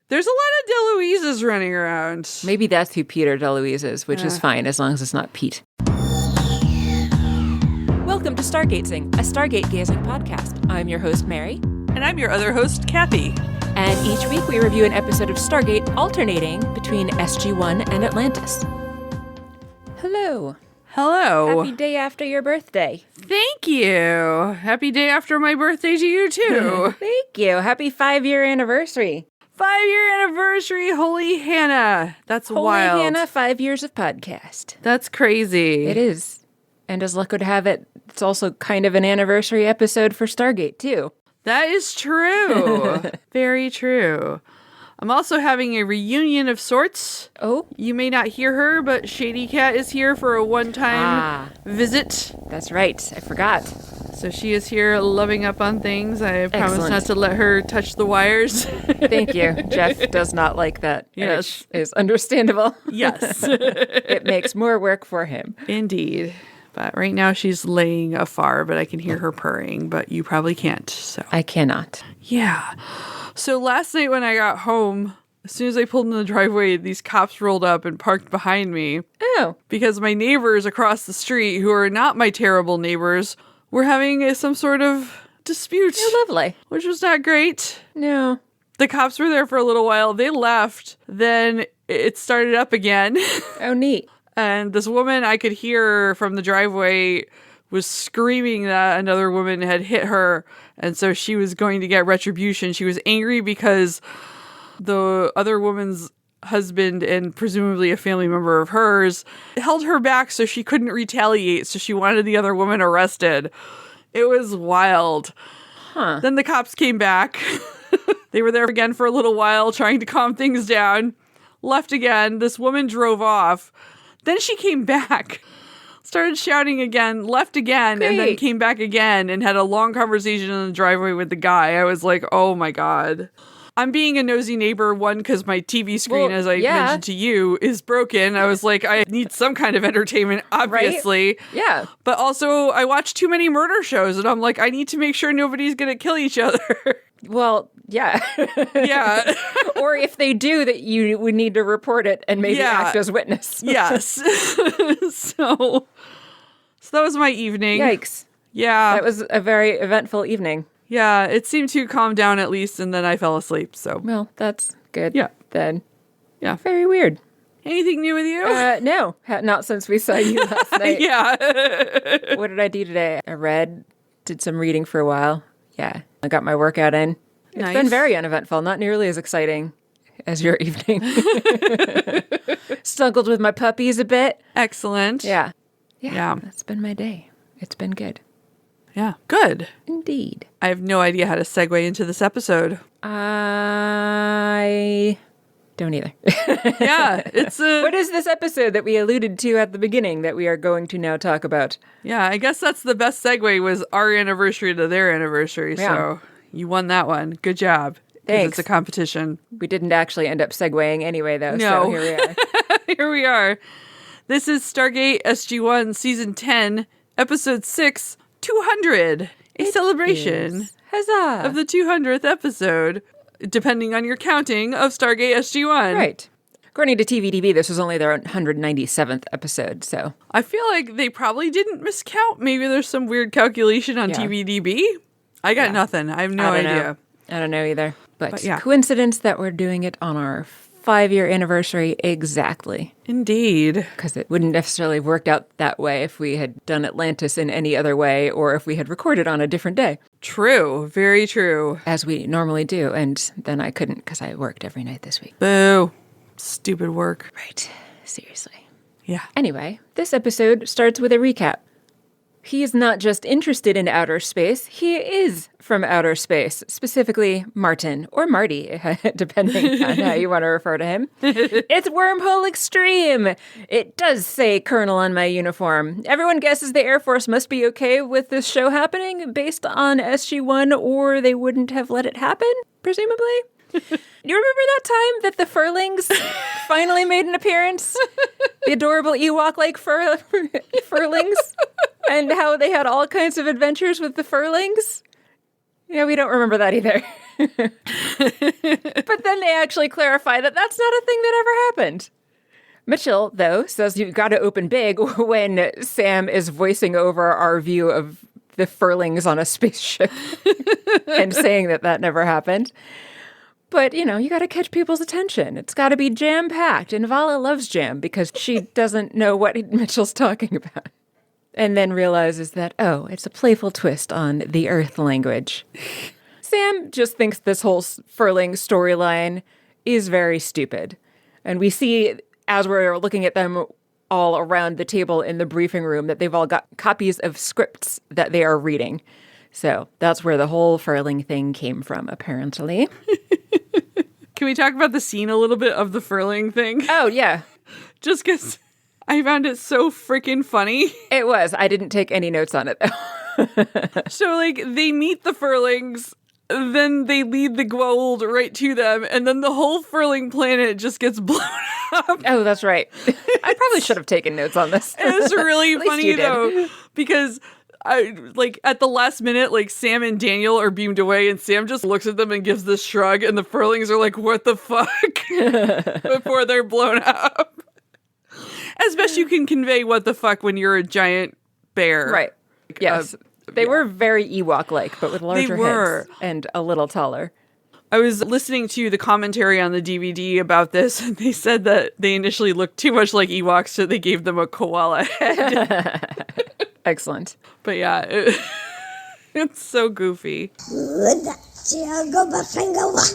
There's a lot of DeLuises running around. Maybe that's who Peter DeLuise is, which is fine as long as it's not Pete. Welcome to Stargatezing, a Stargate gazing podcast. I'm your host, Mary. And I'm your other host, Kathy. And each week we review an episode of Stargate alternating between SG1 and Atlantis. Hello. Hello. Happy day after your birthday. Thank you. Happy day after my birthday to you, too. Thank you. Happy 5-year anniversary. 5-year anniversary. Holy Hannah. That's wild. Holy Hannah, 5 years of podcast. That's crazy. It is. And as luck would have it, it's also kind of an anniversary episode for Stargate, too. That is true. Very true. I'm also having a reunion of sorts. Oh? You may not hear her, but Shady Cat is here for a one-time visit. That's right. I forgot. So she is here loving up on things. I promise Excellent. not to let her touch the wires. Thank you. Jeff does not like that. Yes. Which is understandable. Yes. It makes more work for him. Indeed. But right now she's laying afar, but I can hear her purring, but you probably can't. So I cannot. yeah. So last night when I got home, as soon as I pulled in the driveway, these cops rolled up and parked behind me. Oh. Because my neighbors across the street, who are not my terrible neighbors, were having some sort of dispute. Oh, lovely. Which was not great. No. The cops were there for a little while. They left. Then it started up again. Oh, neat. And this woman I could hear from the driveway was screaming that another woman had hit her. And so she was going to get retribution. She was angry because the other woman's husband and presumably a family member of hers held her back so she couldn't retaliate. So she wanted the other woman arrested. It was wild. Huh. Then the cops came back. They were there again for a little while trying to calm things down. Left again. This woman drove off. Then she came back, started shouting again, left again, and then Great. came back again and had a long conversation in the driveway with the guy. I was like, oh my God. I'm being a nosy neighbor, one, because my TV screen, as I mentioned to you, is broken. I was like, I need some kind of entertainment, obviously. Right? Yeah. But also, I watch too many murder shows, and I'm like, I need to make sure nobody's going to kill each other. Well, yeah. Yeah. Or if they do, that you would need to report it and maybe act as witness. Yes. So that was my evening. Yikes. Yeah. That was a very eventful evening. Yeah, it seemed to calm down at least, and then I fell asleep, so. Well, that's good. Yeah. Then. Yeah. Very weird. Anything new with you? No, not since we saw you last night. Yeah. What did I do today? I read, did some reading for a while. Yeah, I got my workout in. It's been very uneventful, not nearly as exciting as your evening. Struggled with my puppies a bit. Excellent. Yeah. Yeah. That's been my day. It's been good. Yeah. Good. Indeed. I have no idea how to segue into this episode. I don't either. Yeah, it's What is this episode that we alluded to at the beginning that we are going to now talk about? Yeah, I guess that's the best segue was our anniversary to their anniversary, so you won that one. Good job. 'Cause Thanks. It's a competition. We didn't actually end up segueing anyway, though, No. so here we are. Here we are. This is Stargate SG1 Season 10, Episode 6, 200. A celebration Yes. Huzzah! of the 200th episode, depending on your counting of Stargate SG1. Right. According to TVDB, this was only their 197th episode, so. I feel like they probably didn't miscount. Maybe there's some weird calculation on TVDB. I got nothing. I have no idea. I don't know either. But yeah. coincidence that we're doing it on our 5-year anniversary exactly. Indeed. Because it wouldn't necessarily have worked out that way if we had done Atlantis in any other way or if we had recorded on a different day. True. Very true. As we normally do. And then I couldn't because I worked every night this week. Boo. Stupid work. Right. Seriously. Yeah. Anyway, this episode starts with a recap. He is not just interested in outer space, he is from outer space, specifically Martin, or Marty, depending on how you want to refer to him. It's Wormhole Extreme! It does say Colonel on my uniform. Everyone guesses the Air Force must be okay with this show happening based on SG1, or they wouldn't have let it happen, presumably. You remember that time that the Furlings finally made an appearance? The adorable Ewok-like Furlings? And how they had all kinds of adventures with the Furlings? Yeah, we don't remember that either. But then they actually clarify that that's not a thing that ever happened. Mitchell, though, says you've got to open big when Sam is voicing over our view of the furlings on a spaceship and saying that that never happened. But, you got to catch people's attention. It's got to be jam-packed. And Vala loves jam because she doesn't know what Mitchell's talking about. And then realizes that, it's a playful twist on the Earth language. Sam just thinks this whole furling storyline is very stupid. And we see, as we're looking at them all around the table in the briefing room, that they've all got copies of scripts that they are reading. So that's where the whole furling thing came from, apparently. Can we talk about the scene a little bit of the furling thing? Oh, yeah. Just because I found it so freaking funny. It was. I didn't take any notes on it, though. So, they meet the furlings, then they lead the gold right to them, and then the whole furling planet just gets blown up. Oh, that's right. I probably should have taken notes on this. It's really funny, though, because at the last minute, Sam and Daniel are beamed away, and Sam just looks at them and gives this shrug, and the furlings are like, what the fuck? Before they're blown up. As best you can convey what the fuck when you're a giant bear. Right. Yes. They were very Ewok-like, but with larger heads and a little taller. I was listening to the commentary on the DVD about this, and they said that they initially looked too much like Ewoks, so they gave them a koala head. Excellent. But yeah, it's so goofy.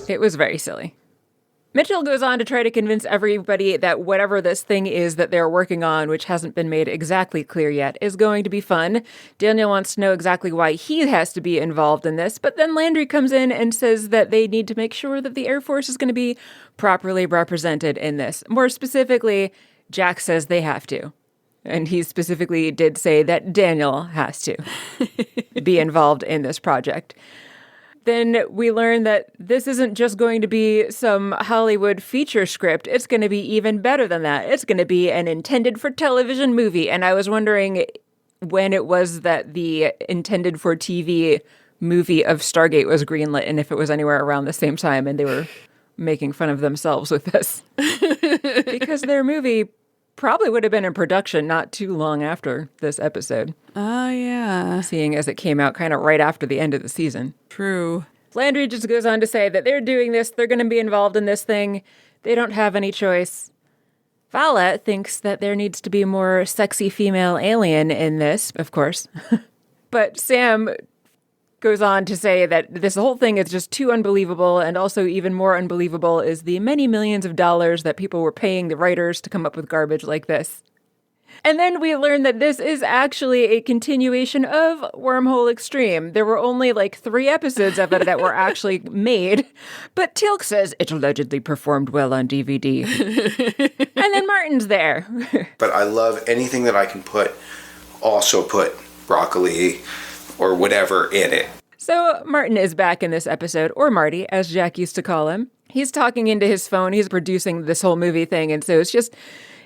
It was very silly. Mitchell goes on to try to convince everybody that whatever this thing is that they're working on, which hasn't been made exactly clear yet, is going to be fun. Daniel wants to know exactly why he has to be involved in this, but then Landry comes in and says that they need to make sure that the Air Force is going to be properly represented in this. More specifically, Jack says they have to. And he specifically did say that Daniel has to be involved in this project. Then we learn that this isn't just going to be some Hollywood feature script. It's going to be even better than that. It's going to be an intended for television movie. And I was wondering when it was that the intended for TV movie of Stargate was greenlit and if it was anywhere around the same time and they were making fun of themselves with this. Because their movie probably would have been in production not too long after this episode. Oh, yeah. Seeing as it came out kind of right after the end of the season. True. Landry just goes on to say that they're doing this, they're going to be involved in this thing, they don't have any choice. Vala thinks that there needs to be more sexy female alien in this, of course. But Sam goes on to say that this whole thing is just too unbelievable, and also even more unbelievable is the many millions of dollars that people were paying the writers to come up with garbage like this. And then we learn that this is actually a continuation of Wormhole Extreme. There were only 3 episodes of it that were actually made, but Teal'c says it allegedly performed well on DVD. And then Martin's there. But I love anything that I can also put broccoli or whatever in it. So Martin is back in this episode, or Marty, as Jack used to call him. He's talking into his phone. He's producing this whole movie thing, and so it's just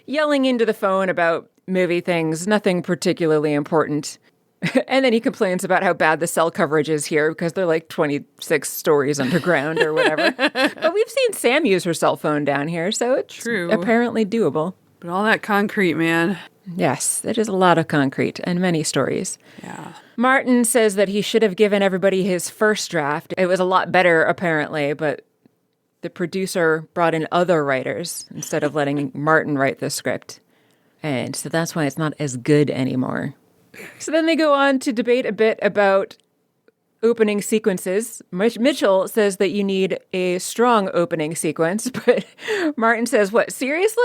yelling into the phone about movie things, nothing particularly important. And then he complains about how bad the cell coverage is here because they're 26 stories underground or whatever. But we've seen Sam use her cell phone down here, so it's True. Apparently doable. But all that concrete, man. Yes, it is a lot of concrete and many stories. Yeah. Martin says that he should have given everybody his first draft. It was a lot better, apparently, but the producer brought in other writers instead of letting Martin write the script. And so that's why it's not as good anymore. So then they go on to debate a bit about opening sequences. Mitchell says that you need a strong opening sequence, but Martin says, what, seriously?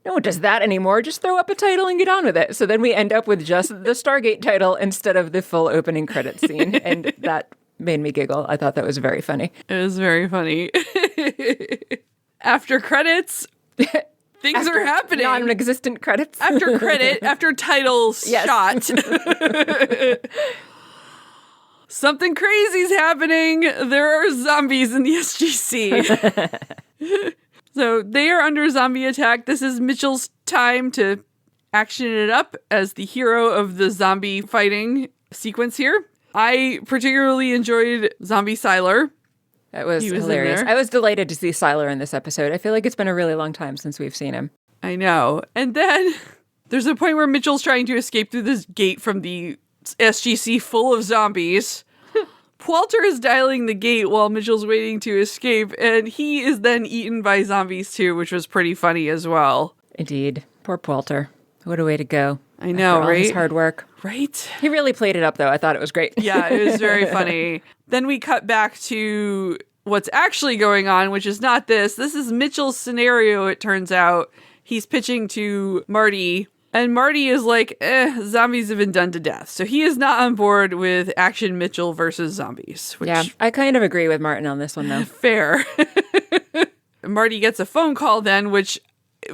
No one does that anymore. Just throw up a title and get on with it. So then we end up with just the Stargate title instead of the full opening credits scene. And that made me giggle. I thought that was very funny. It was very funny. After credits, things are happening. Non-existent credits. After titles shot. Something crazy's happening. There are zombies in the SGC. So they are under zombie attack. This is Mitchell's time to action it up as the hero of the zombie fighting sequence here. I particularly enjoyed Zombie Siler. That was He was in hilarious. there. I was delighted to see Siler in this episode. I feel like it's been a really long time since we've seen him. I know. And then there's a point where Mitchell's trying to escape through this gate from the SGC full of zombies. Walter is dialing the gate while Mitchell's waiting to escape, and he is then eaten by zombies too, which was pretty funny as well. Indeed. Poor Walter. What a way to go. I know, After all right? his hard work. Right? He really played it up, though. I thought it was great. Yeah, it was very funny. Then we cut back to what's actually going on, which is not this. This is Mitchell's scenario, it turns out. He's pitching to Marty, and Marty is like, zombies have been done to death. So he is not on board with Action Mitchell versus zombies. Which, Yeah, I kind of agree with Martin on this one, though. fair. Marty gets a phone call then, which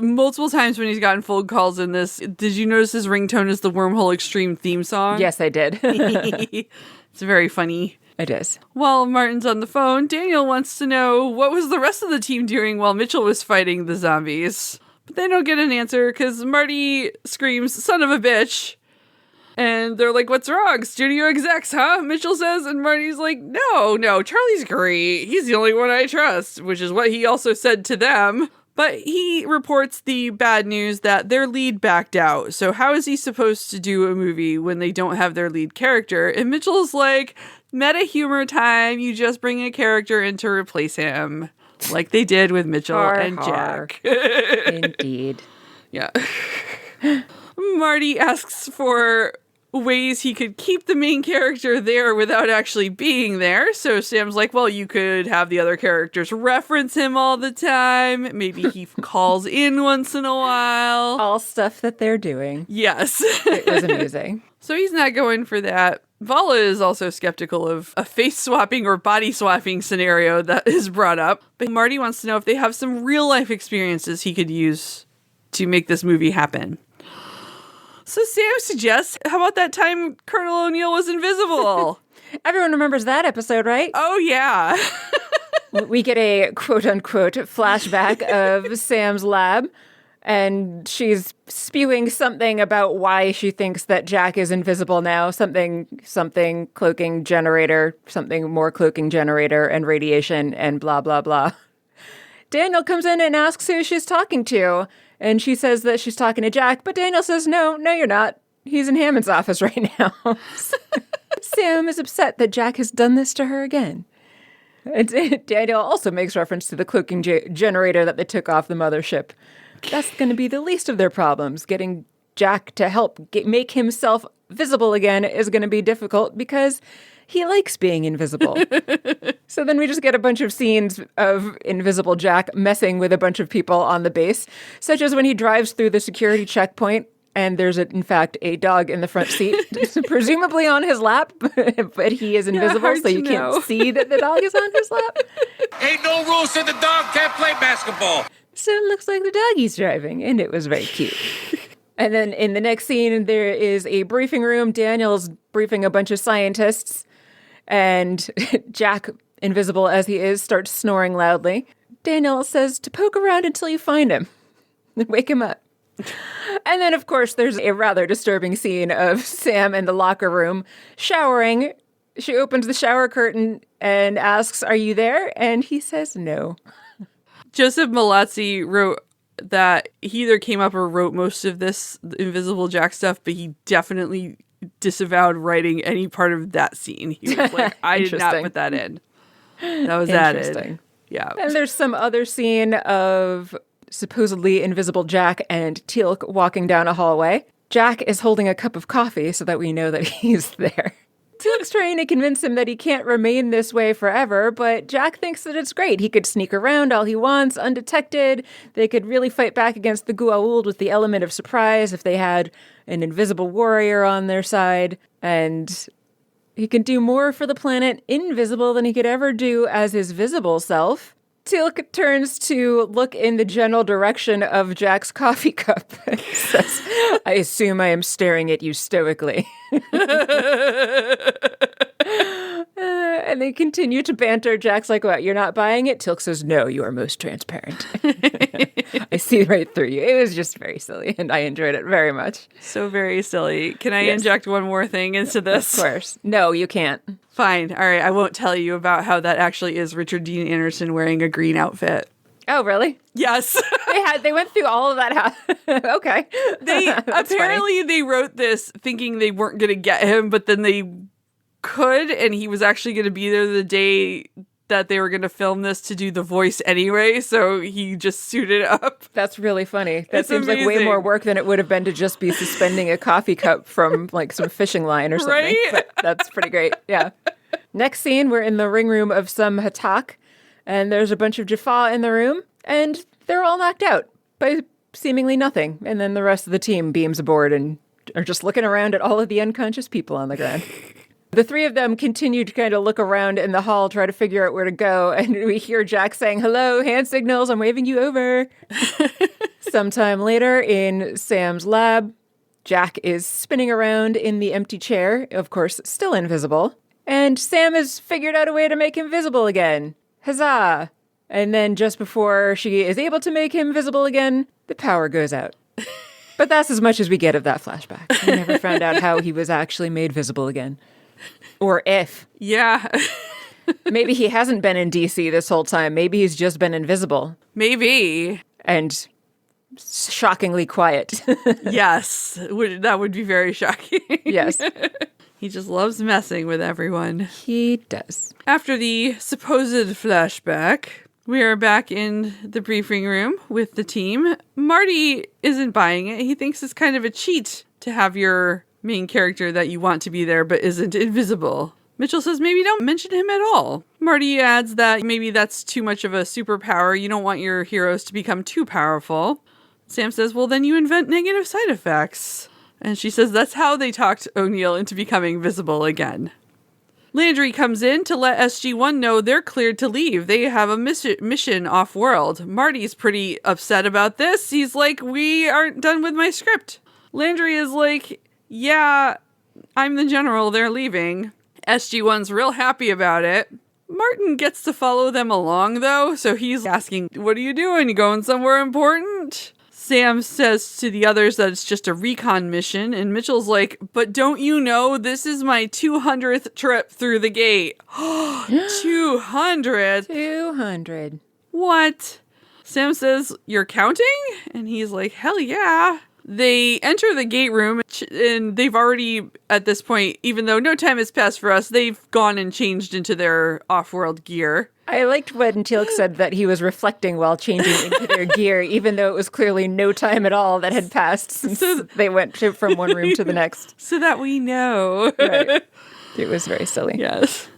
multiple times when he's gotten phone calls in this, did you notice his ringtone is the Wormhole Extreme theme song? Yes, I did. It's very funny. It is. While Martin's on the phone, Daniel wants to know what was the rest of the team doing while Mitchell was fighting the zombies. But they don't get an answer because Marty screams, "Son of a bitch." And they're like, "What's wrong? Studio execs, huh?" Mitchell says, and Marty's like, No, Charlie's great. He's the only one I trust," which is what he also said to them. But he reports the bad news that their lead backed out. So how is he supposed to do a movie when they don't have their lead character? And Mitchell's like, meta humor time. You just bring a character in to replace him. Like they did with Mitchell and Jack. Indeed. Yeah. Marty asks for ways he could keep the main character there without actually being there. So Sam's like, well, you could have the other characters reference him all the time. Maybe he calls in once in a while. All stuff that they're doing. Yes. It was amusing. So he's not going for that. Vala is also skeptical of a face swapping or body swapping scenario that is brought up. But Marty wants to know if they have some real life experiences he could use to make this movie happen. So Sam suggests, how about that time Colonel O'Neill was invisible? Everyone remembers that episode, right? Oh, yeah. We get a quote-unquote flashback of Sam's lab, and she's spewing something about why she thinks that Jack is invisible now. Something cloaking generator, something more cloaking generator and radiation and blah, blah, blah. Daniel comes in and asks who she's talking to, and she says that she's talking to Jack, but Daniel says, no, you're not. He's in Hammond's office right now. Sam is upset that Jack has done this to her again. And Daniel also makes reference to the cloaking generator that they took off the mothership. That's going to be the least of their problems. Getting Jack to help make himself visible again is going to be difficult because he likes being invisible. So then we just get a bunch of scenes of invisible Jack messing with a bunch of people on the base, such as when he drives through the security checkpoint and there's, in fact, a dog in the front seat, presumably on his lap, but he is invisible, so you can't see that the dog is on his lap. Ain't no rules said the dog can't play basketball. So it looks like the doggy's driving, and it was very cute. And then in the next scene, there is a briefing room. Daniel's briefing a bunch of scientists, and Jack, invisible as he is, starts snoring loudly. Daniel says to poke around until you find him. Wake him up. And then, of course, there's a rather disturbing scene of Sam in the locker room showering. She opens the shower curtain and asks, "Are you there?" And he says no. Joseph Malazzi wrote that he either came up or wrote most of this Invisible Jack stuff, but he definitely disavowed writing any part of that scene. He was like, I did not put that in. That was added. Yeah. And there's some other scene of supposedly invisible Jack and Teal'c walking down a hallway. Jack is holding a cup of coffee so that we know that he's there. Teal'c's trying to convince him that he can't remain this way forever, but Jack thinks that it's great. He could sneak around all he wants, undetected. They could really fight back against the Goa'uld with the element of surprise if they had an invisible warrior on their side. And he can do more for the planet invisible than he could ever do as his visible self. Teal'c turns to look in the general direction of Jack's coffee cup and says, "I assume I am staring at you stoically." And they continue to banter. Jack's like, what, you're not buying it? Teal'c says, no, you are most transparent. I see right through you. It was just very silly, and I enjoyed it very much. So very silly. Can I inject one more thing into this? Of course. No, you can't. Fine. All right. I won't tell you about how that actually is Richard Dean Anderson wearing a green outfit. Oh, really? Yes. They went through all of that. Okay. Apparently they wrote this thinking they weren't going to get him, but then they could, and he was actually going to be there the day that they were going to film this to do the voice anyway, so he just suited up. That's really funny. That It's seems like way amazing. more work than it would have been to just be suspending a coffee cup from like some fishing line or something. Right? But that's pretty great. Yeah. Next scene, we're in the ring room of some Hatak, and there's a bunch of Jaffa in the room, and they're all knocked out by seemingly nothing. And then the rest of the team beams aboard and are just looking around at all of the unconscious people on the ground. The three of them continue to kind of look around in the hall, try to figure out where to go, and we hear Jack saying, hello, hand signals, I'm waving you over. Sometime later in Sam's lab, Jack is spinning around in the empty chair, of course, still invisible, and Sam has figured out a way to make him visible again. Huzzah! And then just before she is able to make him visible again, the power goes out. But that's as much as we get of that flashback. We never found out how he was actually made visible again. Or if. Yeah. Maybe he hasn't been in DC this whole time. Maybe he's just been invisible. Maybe. And shockingly quiet. Yes. That would be very shocking. Yes. He just loves messing with everyone. He does. After the supposed flashback, we are back in the briefing room with the team. Marty isn't buying it. He thinks it's kind of a cheat to have your main character that you want to be there but isn't invisible. Mitchell says maybe don't mention him at all. Marty adds that maybe that's too much of a superpower. You don't want your heroes to become too powerful. Sam says, well, then you invent negative side effects. And she says that's how they talked O'Neill into becoming visible again. Landry comes in to let SG1 know they're cleared to leave. They have a mission off-world. Marty's pretty upset about this. He's like, we aren't done with my script. Landry is like, yeah, I'm the general. They're leaving. SG1's real happy about it. Martin gets to follow them along, though, so he's asking, what are you doing? You going somewhere important? Sam says to the others that it's just a recon mission, and Mitchell's like, but don't you know this is my 200th trip through the gate? 200? 200. What? Sam says, you're counting? And he's like, hell yeah. They enter the gate room, and they've already, at this point, even though no time has passed for us, they've gone and changed into their off-world gear. I liked when Teal'c said that he was reflecting while changing into their gear, even though it was clearly no time at all that had passed since they went from one room to the next. So that we know. Right. It was very silly. Yes.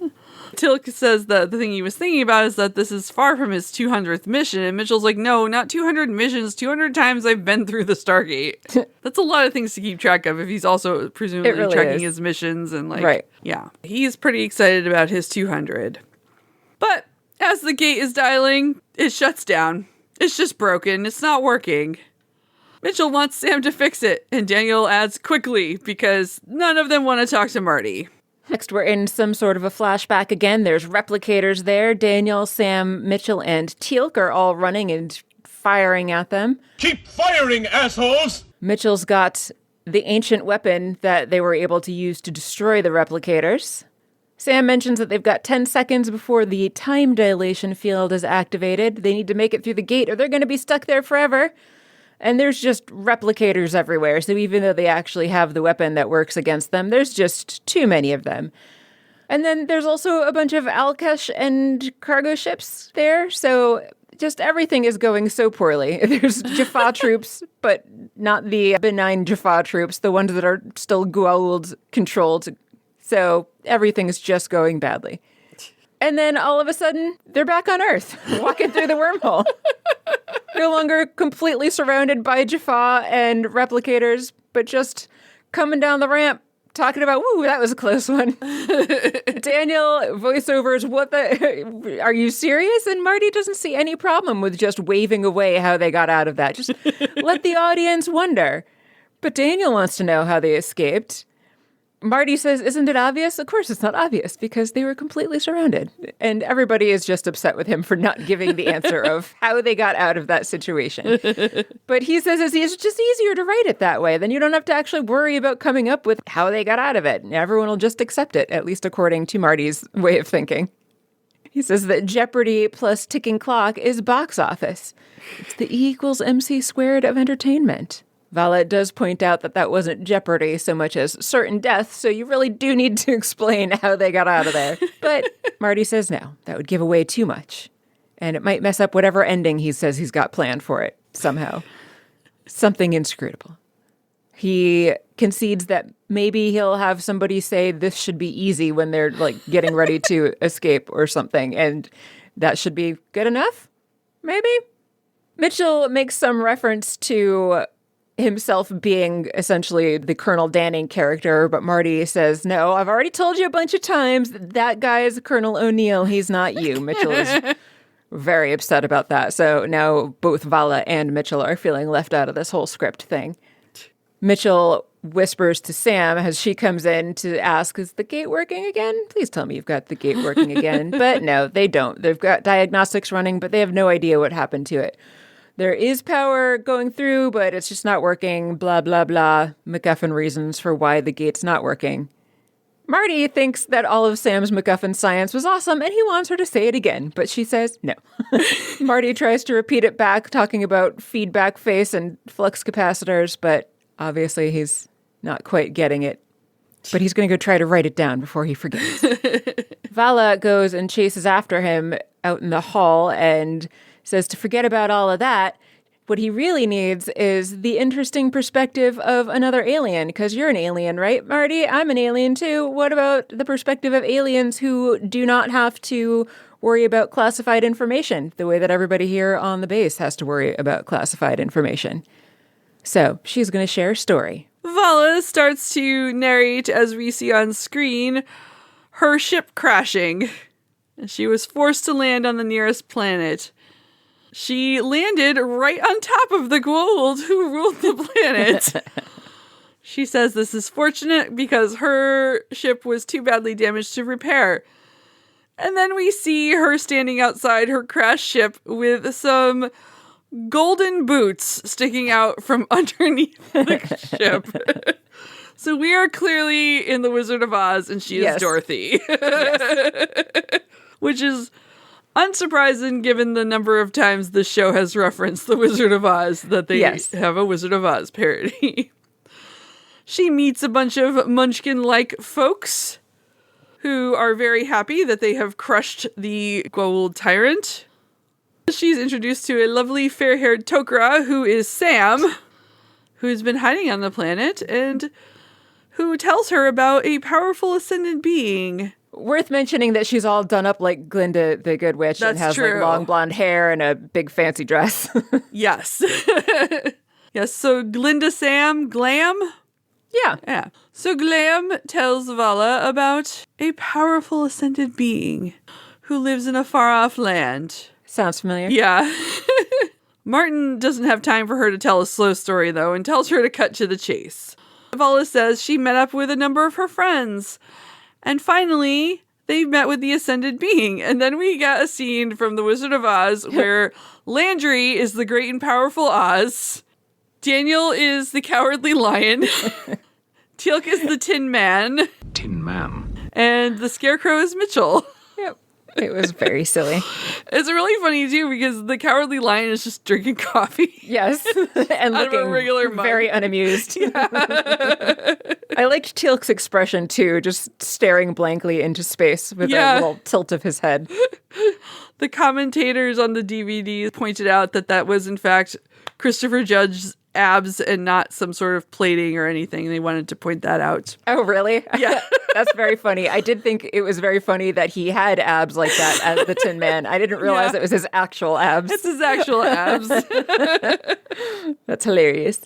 Teal'c says that the thing he was thinking about is that this is far from his 200th mission. And Mitchell's like, no, not 200 missions. 200 times I've been through the Stargate. That's a lot of things to keep track of if he's also presumably really tracking is. his missions. And like, right. Yeah, he's pretty excited about his 200. But as the gate is dialing, it shuts down. It's just broken. It's not working. Mitchell wants Sam to fix it. And Daniel adds quickly because none of them want to talk to Marty. Next, we're in some sort of a flashback again. There's replicators there. Daniel, Sam, Mitchell, and Teal'c are all running and firing at them. Keep firing, assholes! Mitchell's got the ancient weapon that they were able to use to destroy the replicators. Sam mentions that they've got 10 seconds before the time dilation field is activated. They need to make it through the gate or they're going to be stuck there forever. And there's just replicators everywhere, so even though they actually have the weapon that works against them, there's just too many of them. And then there's also a bunch of Alkesh and cargo ships there, so just everything is going so poorly. There's Jaffa troops, but not the benign Jaffa troops, the ones that are still Goa'uld controlled. So everything is just going badly. And then all of a sudden, they're back on Earth, walking through the wormhole. No longer completely surrounded by Jaffa and replicators, but just coming down the ramp, talking about, woo, that was a close one. Daniel, voiceovers, what the, are you serious? And Marty doesn't see any problem with just waving away how they got out of that. Just let the audience wonder. But Daniel wants to know how they escaped. Marty says, isn't it obvious? Of course it's not obvious, because they were completely surrounded. And everybody is just upset with him for not giving the answer of how they got out of that situation. But he says it's just easier to write it that way. Then you don't have to actually worry about coming up with how they got out of it. And everyone will just accept it, at least according to Marty's way of thinking. He says that Jeopardy plus ticking clock is box office. It's the E equals MC squared of entertainment. Vala does point out that that wasn't Jeopardy so much as certain death, so you really do need to explain how they got out of there. But Marty says no, that would give away too much. And it might mess up whatever ending he says he's got planned for it, somehow. Something inscrutable. He concedes that maybe he'll have somebody say this should be easy when they're, like, getting ready to escape or something, and that should be good enough? Maybe? Mitchell makes some reference to himself being essentially the Colonel Danning character, but Marty says, no, I've already told you a bunch of times that guy is Colonel O'Neill. He's not you. Mitchell is very upset about that. So now both Vala and Mitchell are feeling left out of this whole script thing. Mitchell whispers to Sam as she comes in to ask, is the gate working again? Please tell me you've got the gate working again. But no, they don't. They've got diagnostics running, but they have no idea what happened to it. There is power going through, but it's just not working, blah, blah, blah. MacGuffin reasons for why the gate's not working. Marty thinks that all of Sam's MacGuffin science was awesome, and he wants her to say it again, but she says no. Marty tries to repeat it back, talking about feedback face and flux capacitors, but obviously he's not quite getting it. But he's going to go try to write it down before he forgets. Vala goes and chases after him out in the hall and says to forget about all of that. What he really needs is the interesting perspective of another alien, because you're an alien, right, Marty? I'm an alien too. What about the perspective of aliens who do not have to worry about classified information the way that everybody here on the base has to worry about classified information? So she's going to share a story. Vala starts to narrate, as we see on screen, her ship crashing. She was forced to land on the nearest planet. She landed right on top of the Goa'uld who ruled the planet. She says this is fortunate because her ship was too badly damaged to repair. And then we see her standing outside her crashed ship with some golden boots sticking out from underneath the ship. So we are clearly in The Wizard of Oz, and she is Dorothy. Which is unsurprising given the number of times the show has referenced The Wizard of Oz, that they have a Wizard of Oz parody. She meets a bunch of Munchkin-like folks who are very happy that they have crushed the Goa'uld tyrant. She's introduced to a lovely fair-haired Tok'ra, who is Sam, who's been hiding on the planet, and who tells her about a powerful ascendant being. Worth mentioning that she's all done up like Glinda the Good Witch. That's and has true. Like long blonde hair and a big fancy dress. Yes. Yes, so Glinda Sam, Glam? Yeah. So Glam tells Vala about a powerful ascended being who lives in a far-off land. Sounds familiar. Yeah. Martin doesn't have time for her to tell a slow story, though, and tells her to cut to the chase. Vala says she met up with a number of her friends. And finally, they met with the ascended being. And then we got a scene from The Wizard of Oz where Landry is the great and powerful Oz. Daniel is the cowardly lion. Teal'c is the Tin Man. Tin Man. And the Scarecrow is Mitchell. Yep. It was very silly. It's really funny, too, because the cowardly lion is just drinking coffee. Yes. And Out of a looking regular mug. very unamused. I liked Teal'c's expression, too, just staring blankly into space with a little tilt of his head. The commentators on the DVD pointed out that that was, in fact, Christopher Judge's abs and not some sort of plating or anything. They wanted to point that out. Oh, really? Yeah. That's very funny. I did think it was very funny that he had abs like that as the Tin Man. I didn't realize it was his actual abs. It's his actual abs. That's hilarious.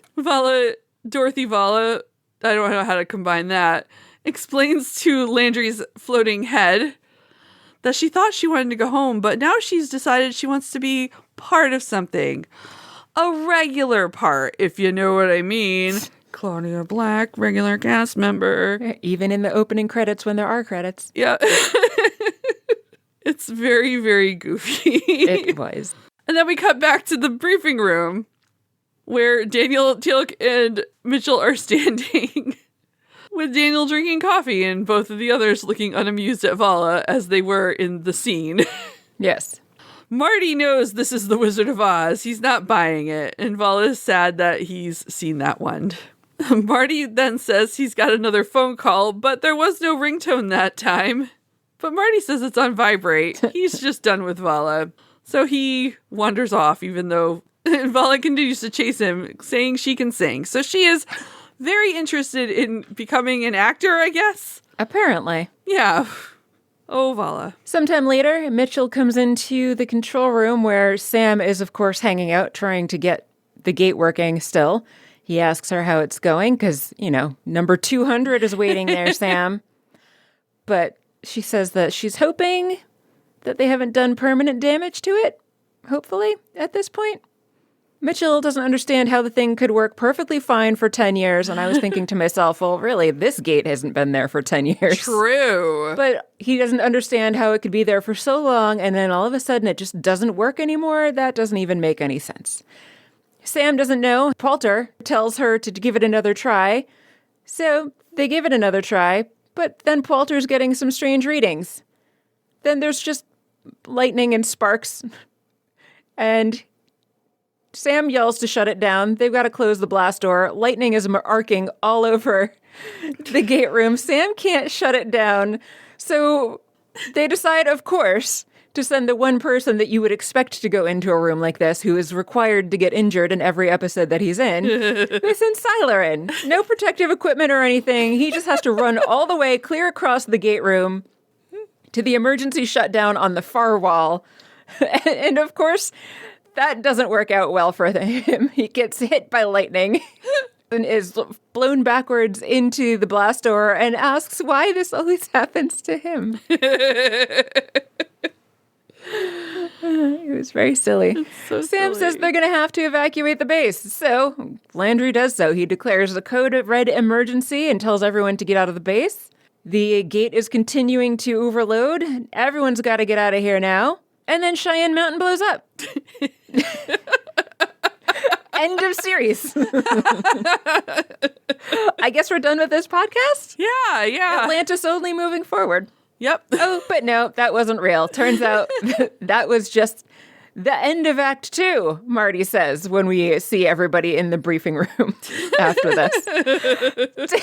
Dorothy Vala, I don't know how to combine that, explains to Landry's floating head that she thought she wanted to go home, but now she's decided she wants to be part of something. A regular part, if you know what I mean. Claudia Black, regular cast member. Even in the opening credits when there are credits. Yeah. It's very, very goofy. It was. And then we cut back to the briefing room where Daniel, Teal'c, and Mitchell are standing with Daniel drinking coffee and both of the others looking unamused at Vala as they were in the scene. Yes. Marty knows this is the Wizard of Oz. He's not buying it, and Vala is sad that he's seen that one. Marty then says he's got another phone call, but there was no ringtone that time. But Marty says it's on vibrate. He's just done with Vala. So he wanders off, even though Vala continues to chase him, saying she can sing. So she is very interested in becoming an actor, I guess. Apparently. Yeah. Oh, Vala. Sometime later, Mitchell comes into the control room where Sam is, of course, hanging out, trying to get the gate working still. He asks her how it's going, because, number 200 is waiting there, Sam. But she says that she's hoping that they haven't done permanent damage to it, hopefully, at this point. Mitchell doesn't understand how the thing could work perfectly fine for 10 years, and I was thinking to myself, well, really, this gate hasn't been there for 10 years. True. But he doesn't understand how it could be there for so long, and then all of a sudden it just doesn't work anymore. That doesn't even make any sense. Sam doesn't know. Poulter tells her to give it another try. So they give it another try, but then Poulter's getting some strange readings. Then there's just lightning and sparks, and Sam yells to shut it down. They've got to close the blast door. Lightning is arcing all over the gate room. Sam can't shut it down. So they decide, of course, to send the one person that you would expect to go into a room like this, who is required to get injured in every episode that he's in. They send Siler in. No protective equipment or anything. He just has to run all the way clear across the gate room to the emergency shutdown on the far wall. And of course, that doesn't work out well for him. He gets hit by lightning and is blown backwards into the blast door and asks why this always happens to him. It was very silly. So Sam silly. says they're going to have to evacuate the base. So Landry does so. He declares the code red emergency and tells everyone to get out of the base. The gate is continuing to overload. Everyone's got to get out of here now. And then Cheyenne Mountain blows up. End of series. I guess we're done with this podcast? Yeah. Atlantis only moving forward. Yep. Oh, but no, that wasn't real. Turns out that was just the end of Act 2, Marty says, when we see everybody in the briefing room after this.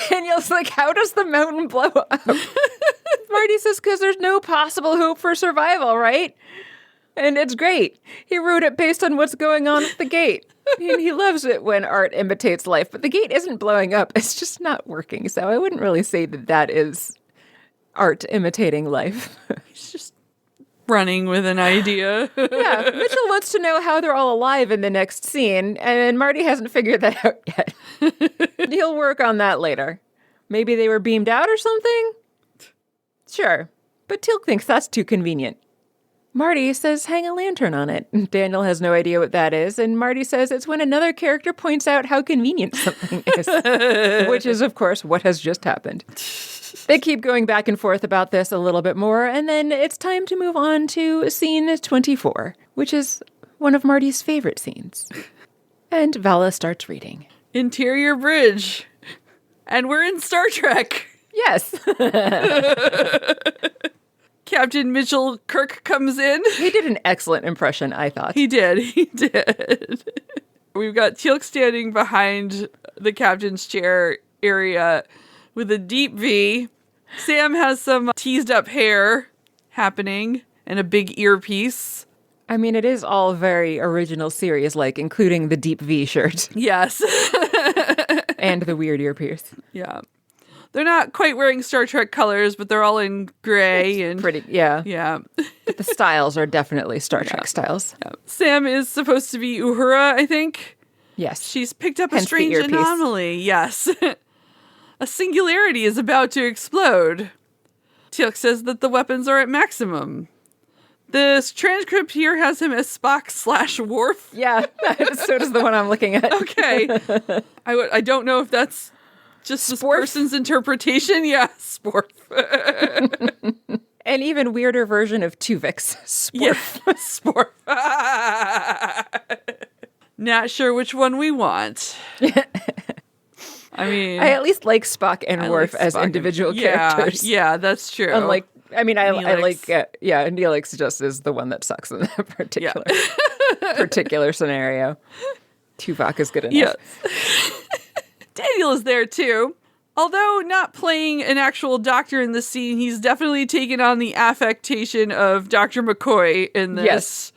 Daniel's like, how does the mountain blow up? Marty says, because there's no possible hope for survival, right? And it's great. He wrote it based on what's going on at the gate. And he loves it when art imitates life. But the gate isn't blowing up. It's just not working. So I wouldn't really say that that is art imitating life. He's just running with an idea. Yeah, Mitchell wants to know how they're all alive in the next scene. And Marty hasn't figured that out yet. He'll work on that later. Maybe they were beamed out or something? Sure. But Teal'c thinks that's too convenient. Marty says hang a lantern on it. Daniel has no idea what that is, and Marty says it's when another character points out how convenient something is, which is, of course, what has just happened. They keep going back and forth about this a little bit more, and then it's time to move on to scene 24, which is one of Marty's favorite scenes. And Vala starts reading. Interior bridge. And we're in Star Trek. Yes. Captain Mitchell Kirk comes in. He did an excellent impression, I thought. He did. We've got Teal'c standing behind the captain's chair area with a deep V. Sam has some teased up hair happening and a big earpiece. I mean, it is all very original series, like including the deep V shirt Yes. and the weird earpiece. Yeah. They're not quite wearing Star Trek colors, but they're all in gray and Pretty, yeah. yeah. The styles are definitely Star Trek styles. Yeah. Sam is supposed to be Uhura, I think. Yes. She's picked up a Hence the strange earpiece. anomaly. Yes. A singularity is about to explode. Teal'c says that the weapons are at maximum. This transcript here has him as Spock/Worf. Yeah, so does the one I'm looking at. Okay. I don't know if that's just this person's interpretation. Yeah, Sporf. An even weirder version of Tuvix. Sporf. Yeah, Sporf. Not sure which one we want. I mean, I at least like Spock and Worf as individual characters. Yeah, that's true. Unlike, I mean, I like, Neelix. Neelix just is the one that sucks in that particular scenario. Tuvok is good enough. Yes. Daniel is there too. Although not playing an actual doctor in the scene, he's definitely taken on the affectation of Dr. McCoy in this. Yes.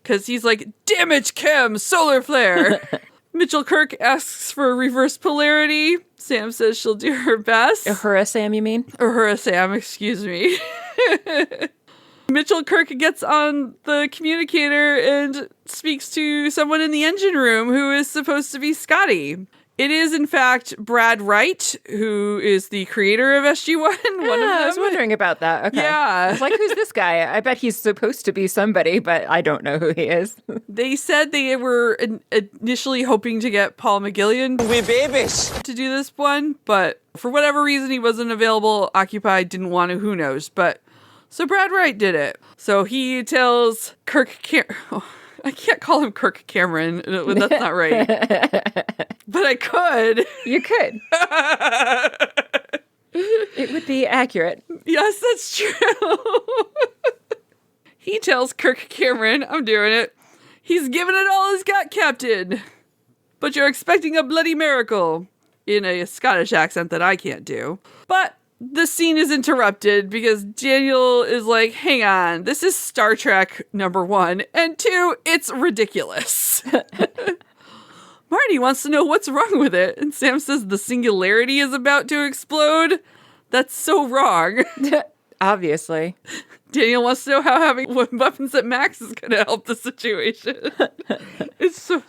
Because he's like, damage chem, solar flare. Mitchell Kirk asks for reverse polarity. Sam says she'll do her best. Uhura Sam, you mean? Uhura Sam, excuse me. Mitchell Kirk gets on the communicator and speaks to someone in the engine room who is supposed to be Scotty. It is, in fact, Brad Wright, who is the creator of SG1. One of them. I was wondering about that. Okay. Yeah. I was like, who's this guy? I bet he's supposed to be somebody, but I don't know who he is. They said they were initially hoping to get Paul McGillion We babies. to do this one, but for whatever reason he wasn't available, occupied, didn't want to, who knows. But so Brad Wright did it. So he tells I can't call him Kirk Cameron. That's not right. But I could. You could. It would be accurate. Yes, that's true. He tells Kirk Cameron, I'm doing it. He's giving it all he's got, Captain. But you're expecting a bloody miracle. In a Scottish accent that I can't do. But the scene is interrupted because Daniel is like, hang on, this is Star Trek, number 1. And 2, it's ridiculous. Marty wants to know what's wrong with it. And Sam says the singularity is about to explode. That's so wrong. Obviously. Daniel wants to know how having weapons at max is going to help the situation. It's so...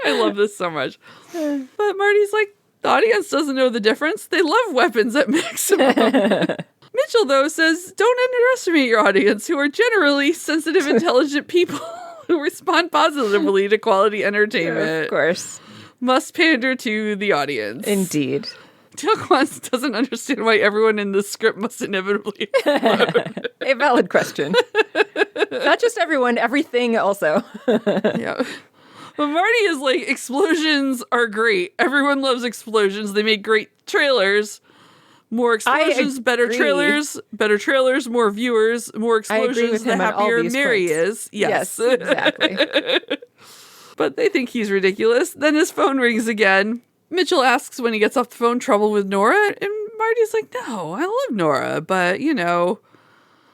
I love this so much. But Marty's like, the audience doesn't know the difference. They love weapons at maximum. Mitchell, though, says, don't underestimate your audience, who are generally sensitive, intelligent people who respond positively to quality entertainment. Of course. Must pander to the audience. Indeed. Tilquans doesn't understand why everyone in this script must inevitably explode. A valid question. Not just everyone, everything also. Yeah. But Marty is like, explosions are great. Everyone loves explosions. They make great trailers. More explosions, better trailers, more viewers, more explosions, the happier Mary is. Yes, exactly. But they think he's ridiculous. Then his phone rings again. Mitchell asks when he gets off the phone, trouble with Nora? And Marty's like, no, I love Nora, but,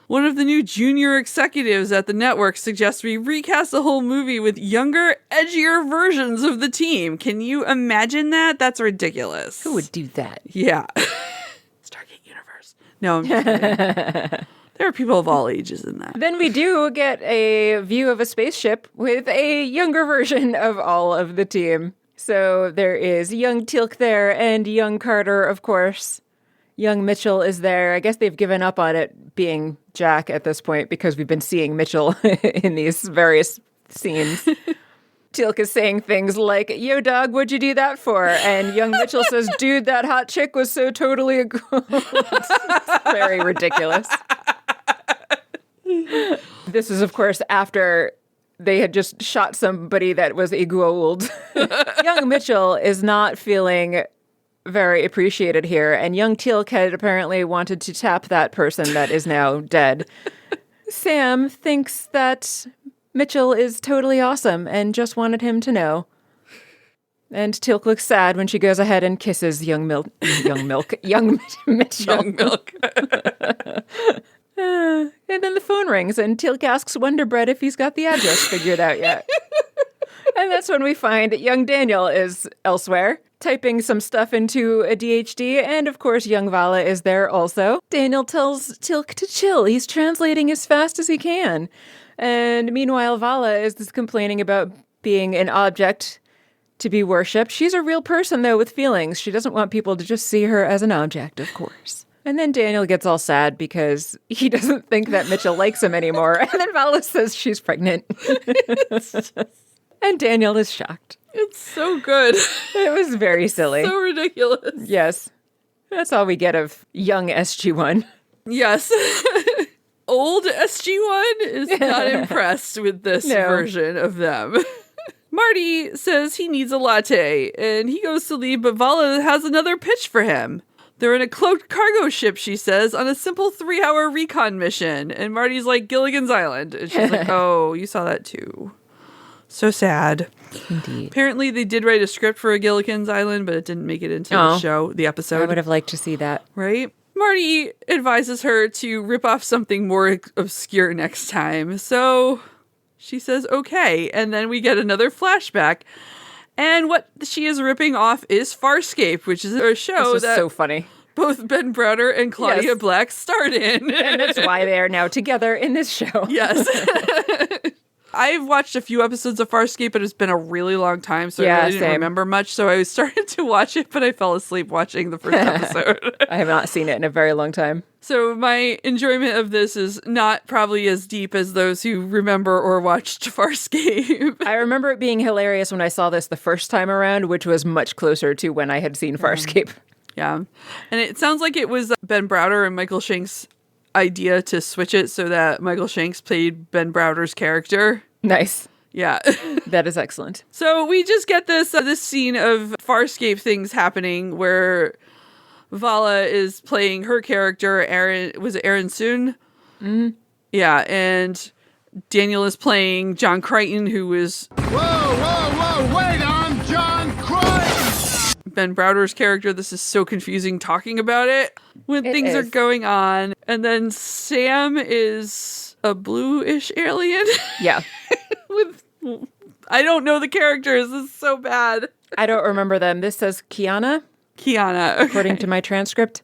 one of the new junior executives at the network suggests we recast the whole movie with younger, edgier versions of the team. Can you imagine that? That's ridiculous. Who would do that? Yeah. Stargate Universe. No, I'm just kidding. There are people of all ages in that. Then we do get a view of a spaceship with a younger version of all of the team. So there is young Teal'c there and young Carter, of course. Young Mitchell is there. I guess they've given up on it being Jack at this point because we've been seeing Mitchell in these various scenes. Teal'c is saying things like, yo, dog, what'd you do that for? And young Mitchell says, dude, that hot chick was so totally a gold. It's very ridiculous. This is, of course, after they had just shot somebody that was a Goa'uld. Young Mitchell is not feeling very appreciated here, and young Teal'c had apparently wanted to tap that person that is now dead. Sam thinks that Mitchell is totally awesome and just wanted him to know. And Teal'c looks sad when she goes ahead and kisses young Mitchell. Young milk. And then the phone rings, and Teal'c asks Wonder Bread if he's got the address figured out yet. And that's when we find young Daniel is elsewhere, typing some stuff into a DHD, and of course young Vala is there also. Daniel tells Teal'c to chill. He's translating as fast as he can. And meanwhile, Vala is complaining about being an object to be worshipped. She's a real person, though, with feelings. She doesn't want people to just see her as an object, of course. And then Daniel gets all sad because he doesn't think that Mitchell likes him anymore. And then Vala says she's pregnant. And Daniel is shocked. It's so good. It was very silly. So ridiculous. Yes. That's all we get of young SG1. Yes. Old SG1 is not impressed with this version of them. Marty says he needs a latte, and he goes to leave, but Vala has another pitch for him. They're in a cloaked cargo ship, she says, on a simple 3-hour recon mission. And Marty's like, Gilligan's Island. And she's like, oh, you saw that too. So sad. Indeed. Apparently, they did write a script for a Gilligan's Island, but it didn't make it into the show, the episode. I would have liked to see that. Right? Marty advises her to rip off something more obscure next time. So she says, okay. And then we get another flashback. And what she is ripping off is Farscape, which is a show that so funny. Both Ben Browder and Claudia Black starred in. And that's why they are now together in this show. Yes. I've watched a few episodes of Farscape, but it's been a really long time, so I really didn't remember much. So I started to watch it, but I fell asleep watching the first episode. I have not seen it in a very long time. So my enjoyment of this is not probably as deep as those who remember or watched Farscape. I remember it being hilarious when I saw this the first time around, which was much closer to when I had seen Farscape. Yeah. And it sounds like it was Ben Browder and Michael Shanks' idea to switch it so that Michael Shanks played Ben Browder's character. Nice. Yeah. That is excellent. So we just get this scene of Farscape things happening where Vala is playing her character, Aaron Soon? Mm-hmm. Yeah, and Daniel is playing John Crichton, who is... Whoa, wait, I'm John Crichton! Ben Browder's character. This is so confusing talking about it when things are going on. And then Sam is a bluish alien. Yeah. I don't know the characters. This is so bad. I don't remember them. This says Kiana. Okay. According to my transcript.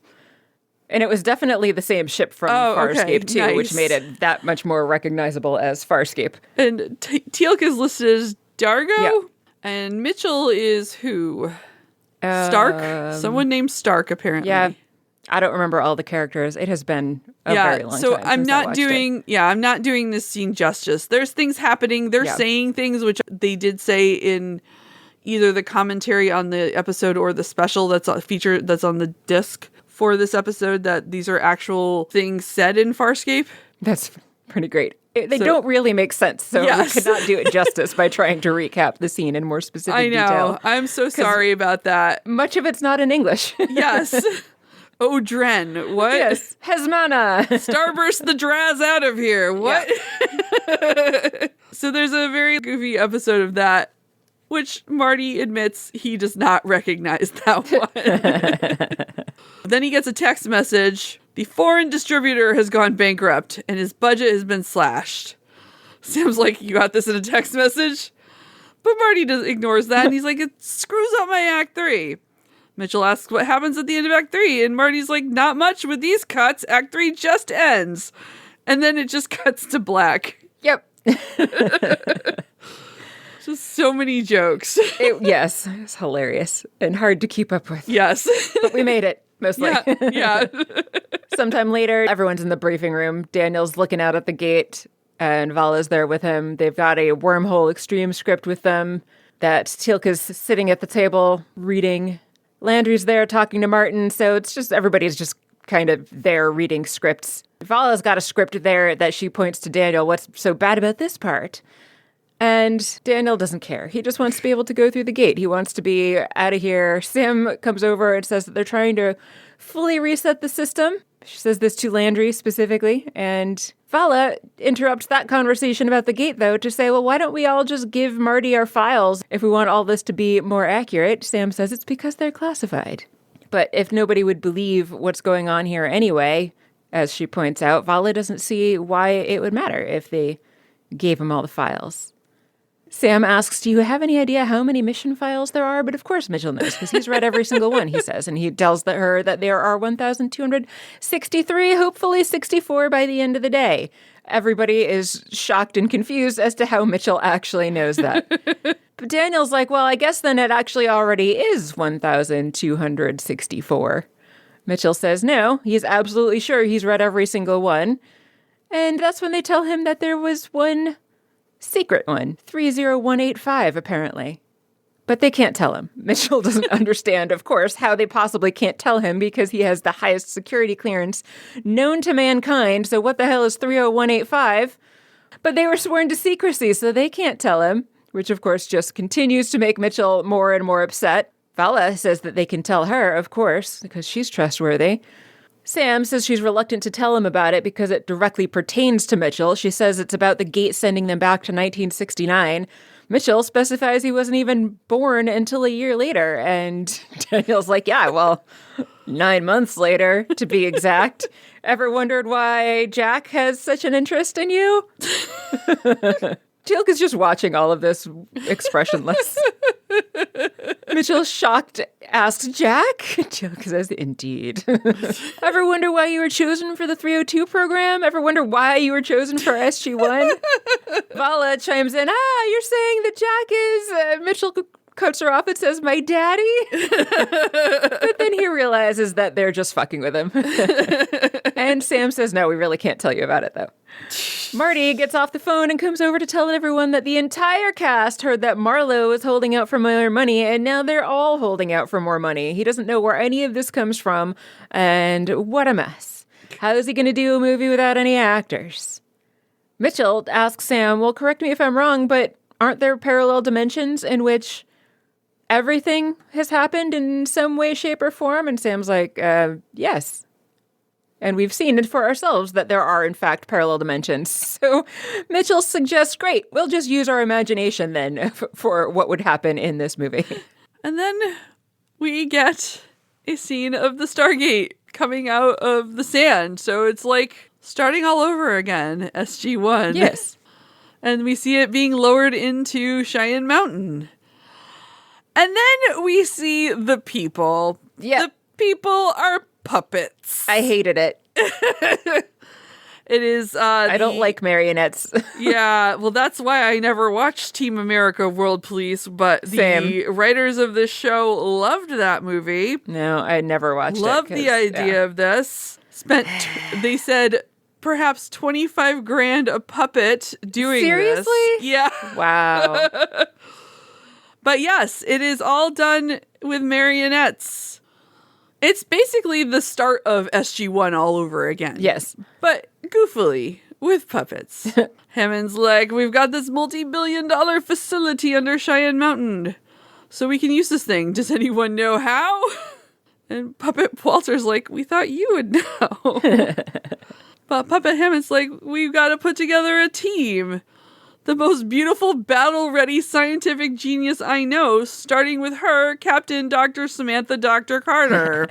And it was definitely the same ship from Farscape, too, nice. Which made it that much more recognizable as Farscape. And Teal'c is listed as Dargo. Yeah. And Mitchell is who? Stark? Someone named Stark, apparently. Yeah. I don't remember all the characters. It has been a very long time. So I'm not doing this scene justice. There's things happening. They're saying things which they did say in either the commentary on the episode or the special that's a feature that's on the disc for this episode, that these are actual things said in Farscape. That's pretty great. They don't really make sense, so we could not do it justice by trying to recap the scene in more specific detail. I'm so sorry about that. Much of it's not in English. Yes. Odren, what? Yes. Hesmana. Starburst the Draz out of here. What? Yeah. So there's a very goofy episode of that, which Marty admits he does not recognize that one. Then he gets a text message. The foreign distributor has gone bankrupt and his budget has been slashed. Sam's like, you got this in a text message? But Marty ignores that and he's like, it screws up my Act 3. Mitchell asks what happens at the end of Act 3, and Marty's like, not much with these cuts. Act 3 just ends. And then it just cuts to black. Yep. Just so many jokes. Yes, it's hilarious and hard to keep up with. Yes. But we made it, mostly. Yeah. Sometime later, everyone's in the briefing room. Daniel's looking out at the gate, and Vala's there with him. They've got a Wormhole Extreme script with them that Teal'c is sitting at the table reading. Landry's there talking to Martin, so it's just everybody's just kind of there reading scripts. Vala's got a script there that she points to Daniel. What's so bad about this part? And Daniel doesn't care. He just wants to be able to go through the gate. He wants to be out of here. Sam comes over and says that they're trying to fully reset the system. She says this to Landry specifically, and Vala interrupts that conversation about the gate, though, to say, well, why don't we all just give Marty our files if we want all this to be more accurate? Sam says it's because they're classified. But if nobody would believe what's going on here anyway, as she points out, Vala doesn't see why it would matter if they gave him all the files. Sam asks, do you have any idea how many mission files there are? But of course Mitchell knows, because he's read every single one, he says. And he tells her that there are 1,263, hopefully 64 by the end of the day. Everybody is shocked and confused as to how Mitchell actually knows that. But Daniel's like, well, I guess then it actually already is 1,264. Mitchell says no, he's absolutely sure he's read every single one. And that's when they tell him that there was one secret one, 30185, apparently. But they can't tell him. Mitchell doesn't understand, of course, how they possibly can't tell him because he has the highest security clearance known to mankind. So what the hell is 30185? But they were sworn to secrecy, so they can't tell him, which of course just continues to make Mitchell more and more upset. Vala says that they can tell her, of course, because she's trustworthy. Sam says she's reluctant to tell him about it because it directly pertains to Mitchell. She says it's about the gate sending them back to 1969. Mitchell specifies he wasn't even born until a year later, and Daniel's like, yeah, well, 9 months later, to be exact. Ever wondered why Jack has such an interest in you? Teal'c is just watching all of this expressionless. Mitchell, shocked, asks, Jack? Teal'c says, indeed. Ever wonder why you were chosen for the 302 program? Ever wonder why you were chosen for SG1? Vala chimes in, you're saying that Jack is... Mitchell cuts her off and says, my daddy? But then he realizes that they're just fucking with him. And Sam says, no, we really can't tell you about it, though. Marty gets off the phone and comes over to tell everyone that the entire cast heard that Marlowe was holding out for more money, and now they're all holding out for more money. He doesn't know where any of this comes from, and what a mess. How is he going to do a movie without any actors? Mitchell asks Sam, well, correct me if I'm wrong, but aren't there parallel dimensions in which everything has happened in some way, shape, or form? And Sam's like, yes. And we've seen it for ourselves that there are, in fact, parallel dimensions. So Mitchell suggests, great, we'll just use our imagination then for what would happen in this movie. And then we get a scene of the Stargate coming out of the sand. So it's like starting all over again, SG1. Yes. And we see it being lowered into Cheyenne Mountain. And then we see the people. Yeah. The people are puppets. I hated it. It is... I don't like marionettes. Yeah, well, that's why I never watched Team America World Police, but the writers of this show loved that movie. No, I never watched it. Loved the idea of this. They said... perhaps 25 grand a puppet doing Seriously? this. Yeah. Wow. But yes, it is all done with marionettes. It's basically the start of SG1 all over again. Yes. But goofily with puppets. Hammond's like, we've got this multi-billion-dollar facility under Cheyenne Mountain, so we can use this thing. Does anyone know how? And Puppet Walter's like, we thought you would know. But Puppet Hammond's like, we've got to put together a team. The most beautiful, battle-ready scientific genius I know, starting with her, Captain Dr. Samantha Dr. Carter.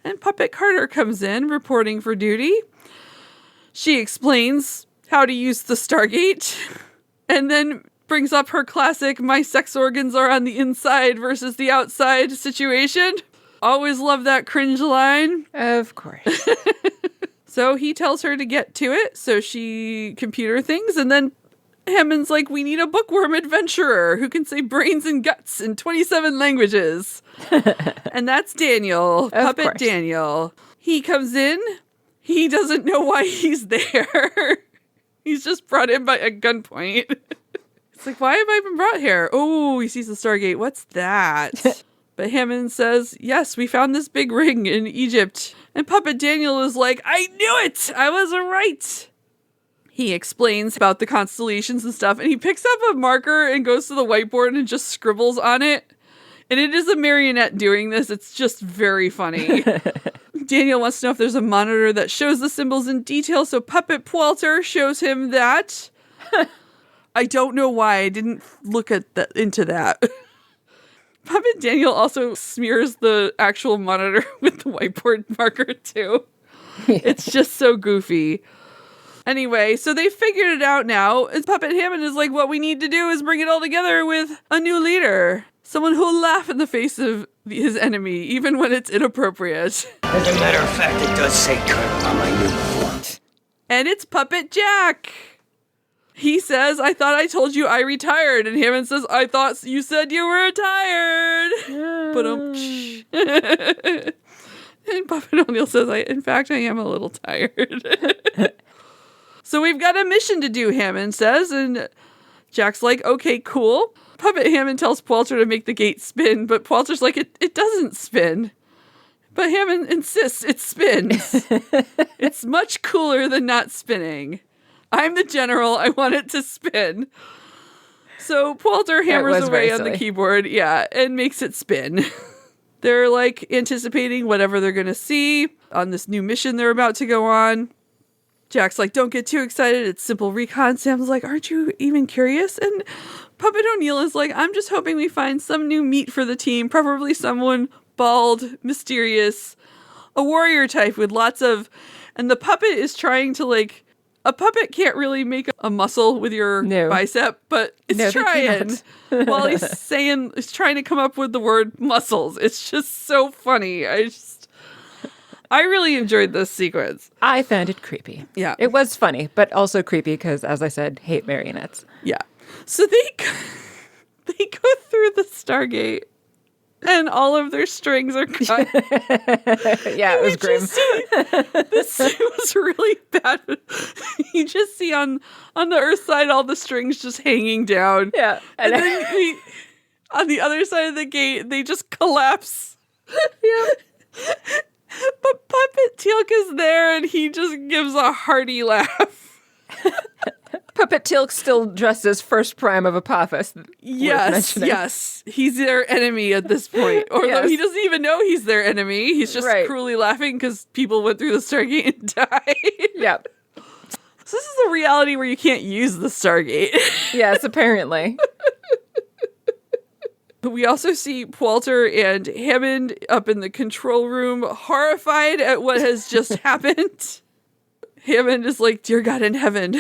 And Puppet Carter comes in, reporting for duty. She explains how to use the Stargate, and then brings up her classic, my sex organs are on the inside versus the outside situation. Always love that cringe line. Of course. So he tells her to get to it, so she computer things, and then Hammond's like, we need a bookworm adventurer who can say brains and guts in 27 languages. And that's Daniel, Puppet Daniel. He comes in, he doesn't know why he's there. He's just brought in by a gunpoint. It's like, why have I been brought here? Oh, he sees the Stargate, what's that? But Hammond says, yes, we found this big ring in Egypt. And Puppet Daniel is like, I knew it! I was right! He explains about the constellations and stuff, and he picks up a marker and goes to the whiteboard and just scribbles on it. And it is a marionette doing this. It's just very funny. Daniel wants to know if there's a monitor that shows the symbols in detail, so Puppet Walter shows him that. I don't know why I didn't look at into that. Puppet Daniel also smears the actual monitor with the whiteboard marker too. It's just so goofy. Anyway, so they figured it out now. And Puppet Hammond is like, what we need to do is bring it all together with a new leader. Someone who'll laugh in the face of his enemy, even when it's inappropriate. As a matter of fact, it does say Colonel on my uniform. And it's Puppet Jack. He says, I thought I told you I retired. And Hammond says, I thought you said you were retired. And Puppet O'Neill says, in fact, I am a little tired. So we've got a mission to do, Hammond says, and Jack's like, okay, cool. Puppet Hammond tells Poulter to make the gate spin, but Poulter's like, it doesn't spin. But Hammond insists it spins. It's much cooler than not spinning. I'm the general. I want it to spin. So Poulter hammers away on the keyboard, and makes it spin. They're like anticipating whatever they're going to see on this new mission they're about to go on. Jack's like, don't get too excited. It's simple recon. Sam's like, aren't you even curious? And Puppet O'Neill is like, I'm just hoping we find some new meat for the team, preferably someone bald, mysterious, a warrior type with lots of... And the puppet is trying to like... A puppet can't really make a muscle with your bicep, but it's trying. While he's trying to come up with the word muscles. It's just so funny. I really enjoyed this sequence. I found it creepy. Yeah. It was funny, but also creepy because, as I said, hate marionettes. Yeah. So they go through the Stargate and all of their strings are cut. Yeah, it was grim. This was really bad. You just see on the Earth side all the strings just hanging down. Yeah. And then on the other side of the gate, they just collapse. Yeah. But Puppet Teal'c is there and he just gives a hearty laugh. Puppet Teal'c still dressed as first prime of Apophis. Yes. He's their enemy at this point. Or he doesn't even know he's their enemy. He's just cruelly laughing because people went through the Stargate and died. Yep. So this is a reality where you can't use the Stargate. Yes, apparently. But we also see Poulter and Hammond up in the control room, horrified at what has just happened. Hammond is like, dear God in heaven.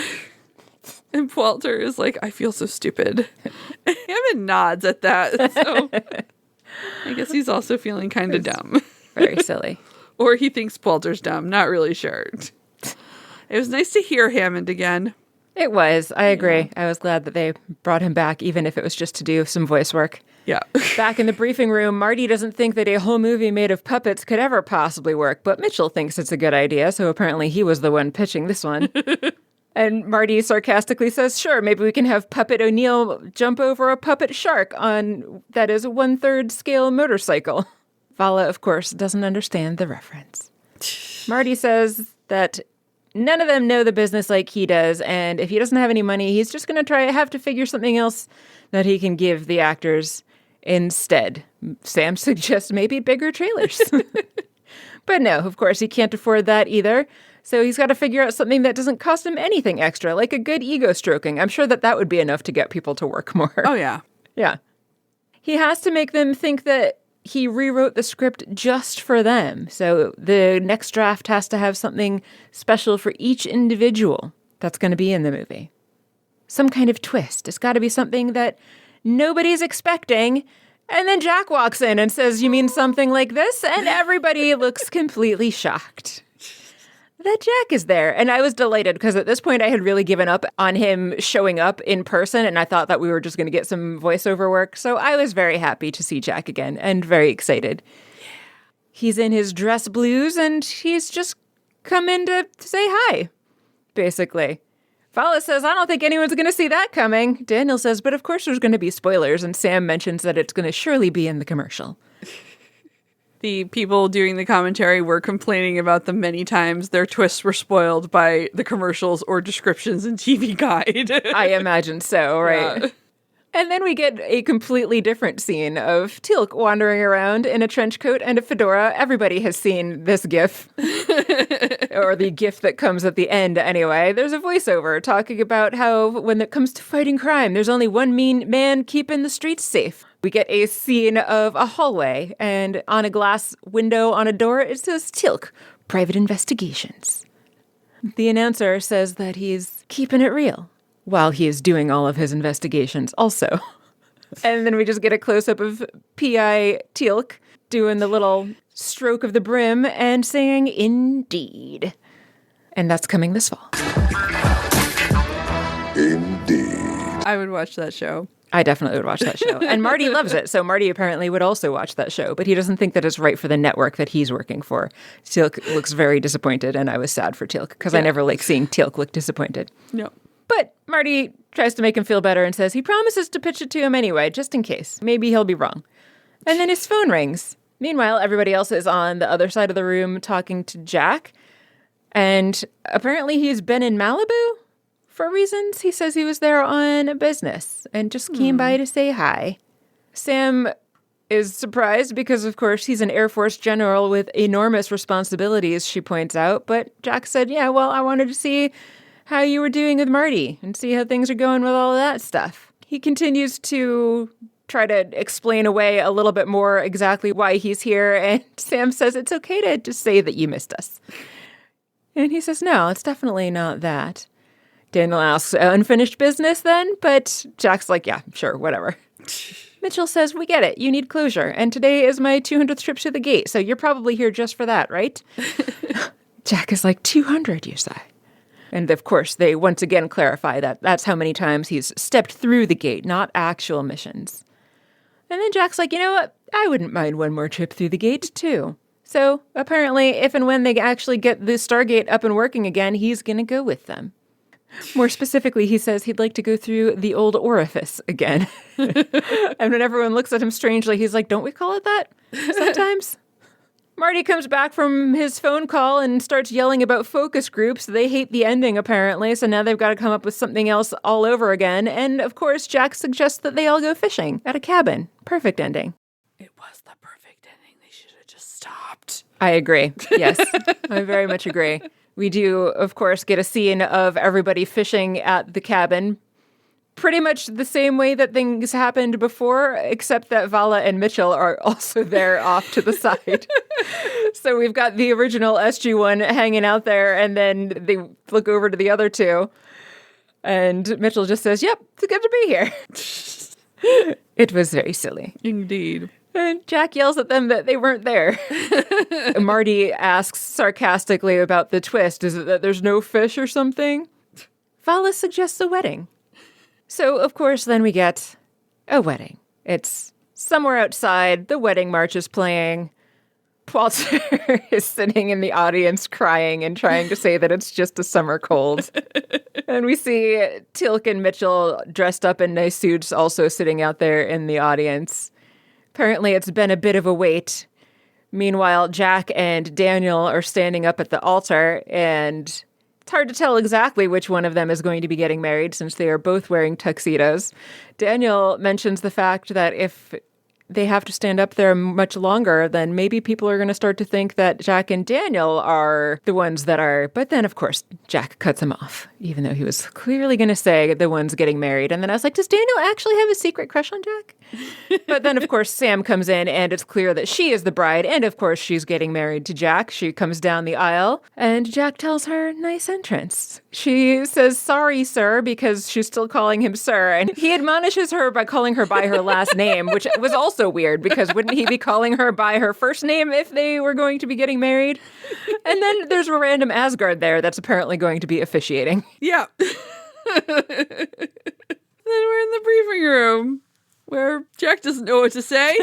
And Poulter is like, I feel so stupid. And Hammond nods at that. So I guess he's also feeling kind of dumb. Very silly. Or he thinks Poulter's dumb. Not really sure. It was nice to hear Hammond again. It was. I agree. I was glad that they brought him back, even if it was just to do some voice work. Yeah. Back in the briefing room, Marty doesn't think that a whole movie made of puppets could ever possibly work, but Mitchell thinks it's a good idea, so apparently he was the one pitching this one. And Marty sarcastically says, sure, maybe we can have Puppet O'Neill jump over a puppet shark on, that is, 1/3 scale motorcycle. Vala, of course, doesn't understand the reference. Marty says that none of them know the business like he does, and if he doesn't have any money, he's just going to have to figure something else that he can give the actors instead. Sam suggests maybe bigger trailers. But no, of course, he can't afford that either. So he's got to figure out something that doesn't cost him anything extra, like a good ego stroking. I'm sure that would be enough to get people to work more. Oh, yeah. Yeah. He has to make them think that he rewrote the script just for them. So the next draft has to have something special for each individual that's going to be in the movie. Some kind of twist. It's got to be something that nobody's expecting. And then Jack walks in and says, you mean something like this? And everybody looks completely shocked that Jack is there. And I was delighted because at this point I had really given up on him showing up in person, and I thought that we were just going to get some voiceover work. So I was very happy to see Jack again and very excited. He's in his dress blues and he's just come in to say hi, basically. Vala says, I don't think anyone's going to see that coming. Daniel says, but of course there's going to be spoilers, and Sam mentions that it's going to surely be in the commercial. The people doing the commentary were complaining about the many times their twists were spoiled by the commercials or descriptions in TV Guide. I imagine so, right? Yeah. And then we get a completely different scene of Teal'c wandering around in a trench coat and a fedora. Everybody has seen this gif, or the gif that comes at the end anyway. There's a voiceover talking about how when it comes to fighting crime, there's only one mean man keeping the streets safe. We get a scene of a hallway, and on a glass window on a door, it says Teal'c, Private Investigations. The announcer says that he's keeping it real while he is doing all of his investigations also. And then we just get a close-up of P.I. Teal'c doing the little stroke of the brim and saying, indeed. And that's coming this fall. Indeed. I would watch that show. I definitely would watch that show. And Marty loves it. So Marty apparently would also watch that show, but he doesn't think that it's right for the network that he's working for. Teal'c looks very disappointed, and I was sad for Teal'c because I never like seeing Teal'c look disappointed. No. But Marty tries to make him feel better and says he promises to pitch it to him anyway, just in case. Maybe he'll be wrong. And then his phone rings. Meanwhile, everybody else is on the other side of the room talking to Jack. And apparently he's been in Malibu for reasons. He says he was there on business and just came by to say hi. Sam is surprised because, of course, he's an Air Force general with enormous responsibilities, she points out. But Jack said, yeah, well, I wanted to see how you were doing with Marty and see how things are going with all of that stuff. He continues to try to explain away a little bit more exactly why he's here. And Sam says it's okay to just say that you missed us. And he says, no, it's definitely not that. Daniel asks, unfinished business then? But Jack's like, yeah, sure, whatever. Mitchell says, we get it. You need closure. And today is my 200th trip to the gate. So you're probably here just for that, right? Jack is like, 200, you say? And of course, they once again clarify that that's how many times he's stepped through the gate, not actual missions. And then Jack's like, you know what? I wouldn't mind one more trip through the gate, too. So apparently, if and when they actually get the Stargate up and working again, he's going to go with them. More specifically, he says he'd like to go through the old orifice again. And when everyone looks at him strangely, he's like, don't we call it that sometimes? Marty comes back from his phone call and starts yelling about focus groups. They hate the ending, apparently, so now they've got to come up with something else all over again. And, of course, Jack suggests that they all go fishing at a cabin. Perfect ending. It was the perfect ending. They should have just stopped. I agree. Yes, I very much agree. We do, of course, get a scene of everybody fishing at the cabin. Pretty much the same way that things happened before, except that Vala and Mitchell are also there off to the side. So we've got the original SG1 hanging out there, and then they look over to the other two. And Mitchell just says, yep, it's good to be here. It was very silly. Indeed. And Jack yells at them that they weren't there. Marty asks sarcastically about the twist. Is it that there's no fish or something? Vala suggests a wedding. So, of course, then we get a wedding. It's somewhere outside. The wedding march is playing. Walter is sitting in the audience crying and trying to say that it's just a summer cold. And we see Teal'c and Mitchell dressed up in nice suits also sitting out there in the audience. Apparently, it's been a bit of a wait. Meanwhile, Jack and Daniel are standing up at the altar, and it's hard to tell exactly which one of them is going to be getting married since they are both wearing tuxedos. Daniel mentions the fact that if they have to stand up there much longer, then maybe people are going to start to think that Jack and Daniel are the ones that are. But then, of course, Jack cuts him off, even though he was clearly going to say the ones getting married. And then I was like, does Daniel actually have a secret crush on Jack? But then, of course, Sam comes in, and it's clear that she is the bride. And, of course, she's getting married to Jack. She comes down the aisle, and Jack tells her, nice entrance. She says, sorry, sir, because she's still calling him sir. And he admonishes her by calling her by her last name, which was also weird, because wouldn't he be calling her by her first name if they were going to be getting married? And then there's a random Asgard there that's apparently going to be officiating. Yeah. Then we're in the briefing room where Jack doesn't know what to say.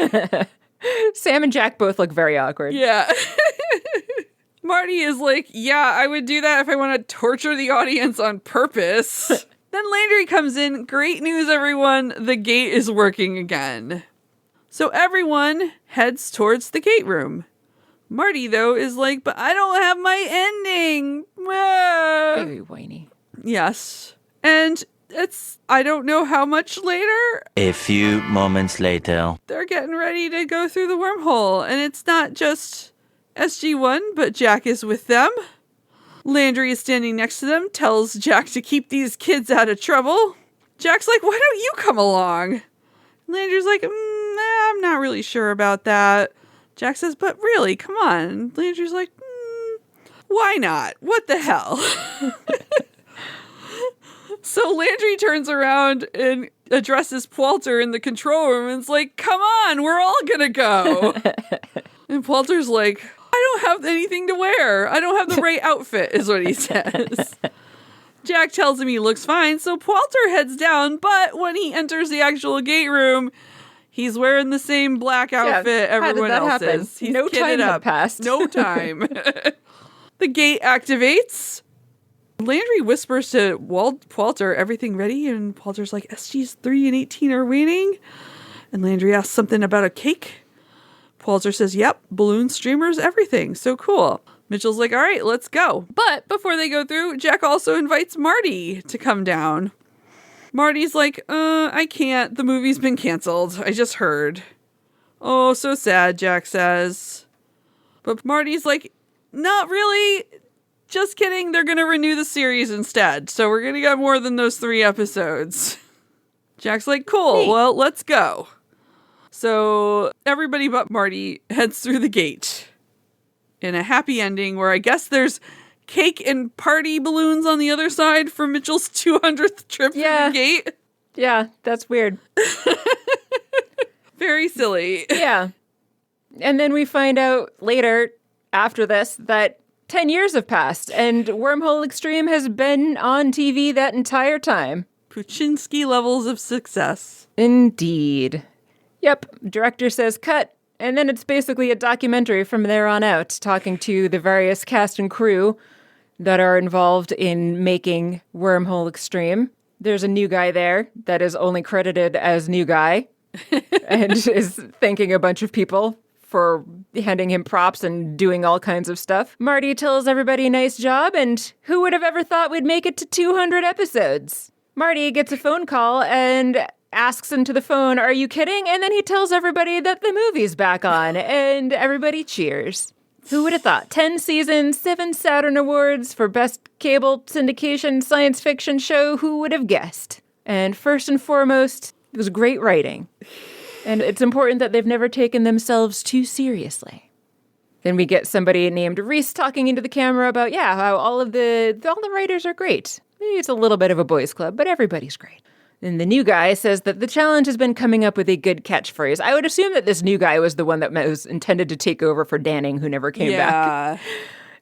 Sam and Jack both look very awkward. Yeah. Marty is like, yeah, I would do that if I want to torture the audience on purpose. Then Landry comes in. Great news, everyone. The gate is working again. So everyone heads towards the gate room. Marty, though, is like, but I don't have my ending. Ah. Very whiny. Yes. And it's, I don't know how much later. A few moments later. They're getting ready to go through the wormhole. And it's not just SG1, but Jack is with them. Landry is standing next to them, tells Jack to keep these kids out of trouble. Jack's like, why don't you come along? Landry's like, I'm not really sure about that. Jack says, but really, come on. Landry's like, why not? What the hell? So Landry turns around and addresses Walter in the control room and is like, come on, we're all gonna go. And Walter's like, I don't have anything to wear. I don't have the right outfit, is what he says. Jack tells him he looks fine, so Walter heads down, but when he enters the actual gate room, he's wearing the same black outfit everyone else happen? is. He's No time kitted had up. passed. No time. The gate activates. Landry whispers to Walter, everything ready? And Walter's like, SG's 3 and 18 are waiting. And Landry asks something about a cake. Walter says, yep, balloons, streamers, everything. So cool. Mitchell's like, all right, let's go. But before they go through, Jack also invites Marty to come down. Marty's like, I can't. The movie's been canceled. I just heard. Oh, so sad, Jack says. But Marty's like, not really. Just kidding. They're going to renew the series instead. So we're going to get more than those 3 episodes. Jack's like, cool. Neat. Well, let's go. So everybody but Marty heads through the gate in a happy ending where I guess there's cake and party balloons on the other side for Mitchell's 200th trip through the gate. Yeah, that's weird. Very silly. Yeah. And then we find out later, after this, that 10 years have passed and Wormhole Extreme has been on TV that entire time. Puchinsky levels of success. Indeed. Yep, director says cut, and then it's basically a documentary from there on out, talking to the various cast and crew that are involved in making Wormhole Extreme. There's a new guy there that is only credited as new guy and is thanking a bunch of people for handing him props and doing all kinds of stuff. Marty tells everybody nice job, and who would have ever thought we'd make it to 200 episodes? Marty gets a phone call and asks into the phone, are you kidding? And then he tells everybody that the movie's back on, and everybody cheers. Who would have thought? 10 seasons, 7 Saturn Awards for Best Cable Syndication Science Fiction Show. Who would have guessed? And first and foremost, it was great writing. And it's important that they've never taken themselves too seriously. Then we get somebody named Reese talking into the camera about, how all the writers are great. Maybe it's a little bit of a boys' club, but everybody's great. And the new guy says that the challenge has been coming up with a good catchphrase. I would assume that this new guy was the one that was intended to take over for Danning, who never came back.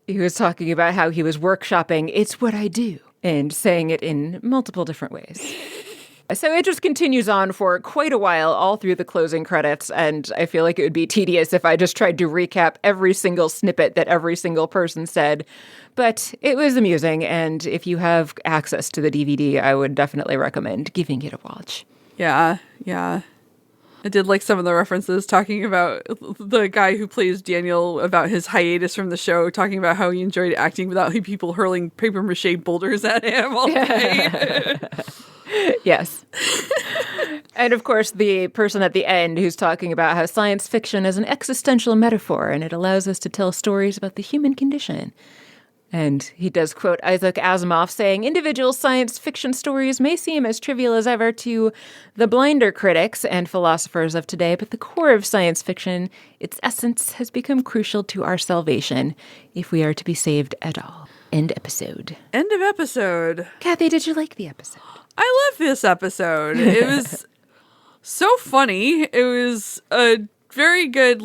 He was talking about how he was workshopping, it's what I do, and saying it in multiple different ways. So it just continues on for quite a while, all through the closing credits, and I feel like it would be tedious if I just tried to recap every single snippet that every single person said. But it was amusing, and if you have access to the DVD, I would definitely recommend giving it a watch. Yeah. I did like some of the references talking about the guy who plays Daniel about his hiatus from the show, talking about how he enjoyed acting without people hurling papier-mâché boulders at him all day. Yes. And of course, the person at the end who's talking about how science fiction is an existential metaphor and it allows us to tell stories about the human condition. And he does quote Isaac Asimov saying, individual science fiction stories may seem as trivial as ever to the blinder critics and philosophers of today, but the core of science fiction, its essence, has become crucial to our salvation if we are to be saved at all. End episode. End of episode. Kathy, did you like the episode? I love this episode. It was so funny. It was a very good,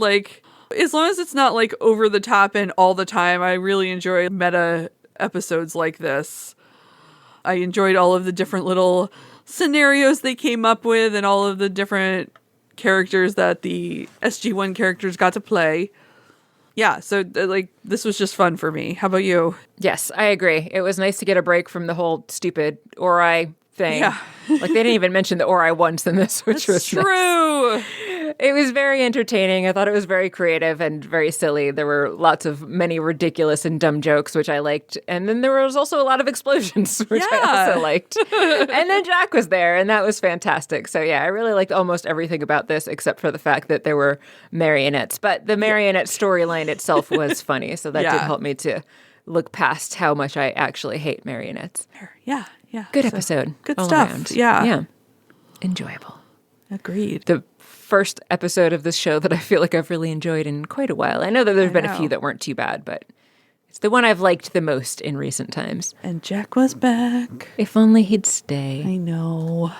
as long as it's not over the top and all the time, I really enjoy meta episodes like this. I enjoyed all of the different little scenarios they came up with and all of the different characters that the SG1 characters got to play. Yeah, so this was just fun for me. How about you? Yes, I agree. It was nice to get a break from the whole stupid Ori thing. Yeah. They didn't even mention the Ori once in this, which was true. Nice. It was very entertaining. I thought it was very creative and very silly. There were many ridiculous and dumb jokes, which I liked. And then there was also a lot of explosions, which I also liked. And then Jack was there, and that was fantastic. So yeah, I really liked almost everything about this, except for the fact that there were marionettes. But the marionette storyline itself was funny, so that did help me to look past how much I actually hate marionettes. Yeah. Good episode. Good all stuff. around. Yeah. Enjoyable. Agreed. The first episode of this show that I feel like I've really enjoyed in quite a while. I know that there's been a few that weren't too bad, but it's the one I've liked the most in recent times. And Jack was back. If only he'd stay. I know.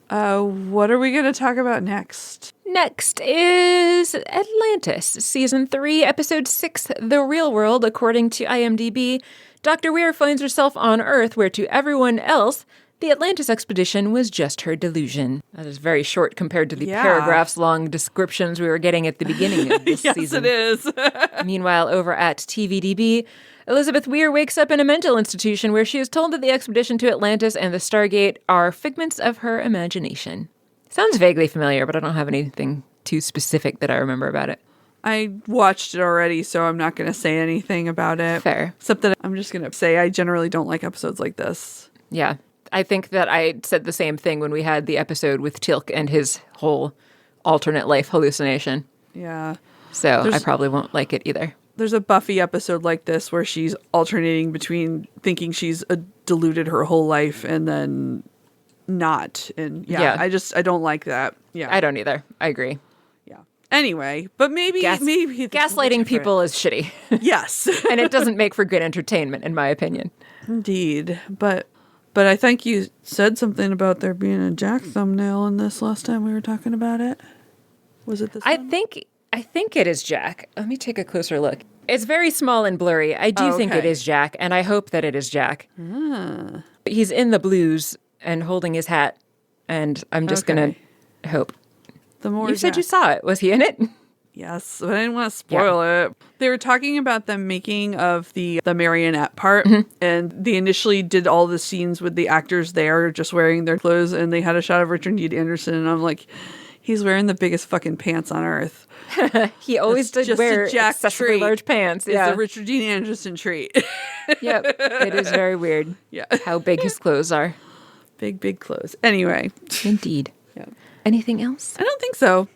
What are we going to talk about next? Next is Atlantis, Season 3, Episode 6, The Real World, according to IMDb. Dr. Weir finds herself on Earth, where to everyone else, the Atlantis expedition was just her delusion. That is very short compared to the paragraphs-long descriptions we were getting at the beginning of this yes, season. Yes, it is. Meanwhile, over at TVDB, Elizabeth Weir wakes up in a mental institution where she is told that the expedition to Atlantis and the Stargate are figments of her imagination. Sounds vaguely familiar, but I don't have anything too specific that I remember about it. I watched it already, so I'm not going to say anything about it. Fair. Except that I'm just going to say I generally don't like episodes like this. Yeah. I think that I said the same thing when we had the episode with Teal'c and his whole alternate life hallucination. Yeah. So I probably won't like it either. There's a Buffy episode like this where she's alternating between thinking she's deluded her whole life and then not. And I don't like that. Yeah. I don't either. I agree. Yeah. Anyway, but maybe gaslighting people is shitty. Yes. And it doesn't make for good entertainment, in my opinion. Indeed. But I think you said something about there being a Jack thumbnail in this last time we were talking about it. Was it this one? I think it is Jack. Let me take a closer look. It's very small and blurry. I do think it is Jack, and I hope that it is Jack. He's in the blues and holding his hat, and I'm just going to hope. The more you said you saw it. Was he in it? Yes, but I didn't want to spoil it. They were talking about the making of the marionette part, and they initially did all the scenes with the actors there just wearing their clothes, and they had a shot of Richard Dean Anderson, and I'm like, he's wearing the biggest fucking pants on earth. He always did wear excessively large pants. It's the Richard Dean Anderson treat. Yep, it is very weird how big his clothes are. Big clothes. Anyway. Indeed. Yeah. Anything else? I don't think so.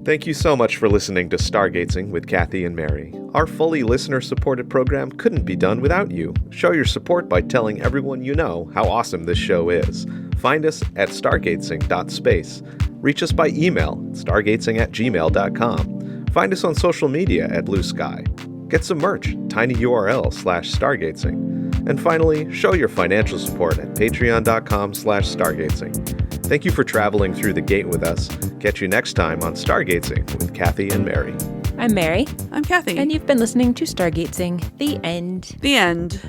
Thank you so much for listening to Stargatezing with Kathy and Mary. Our fully listener-supported program couldn't be done without you. Show your support by telling everyone you know how awesome this show is. Find us at stargatezing.space. Reach us by email, stargatezing@gmail.com. Find us on social media at Blue Sky. Get some merch, tinyurl/stargatezing. And finally, show your financial support at patreon.com/stargatezing. Thank you for traveling through the gate with us. Catch you next time on Stargatezing with Kathy and Mary. I'm Mary. I'm Kathy. And you've been listening to Stargatezing. The end. The end.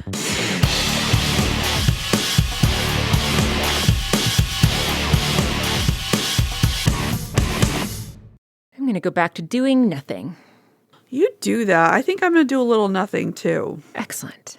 I'm going to go back to doing nothing. You do that. I think I'm going to do a little nothing too. Excellent.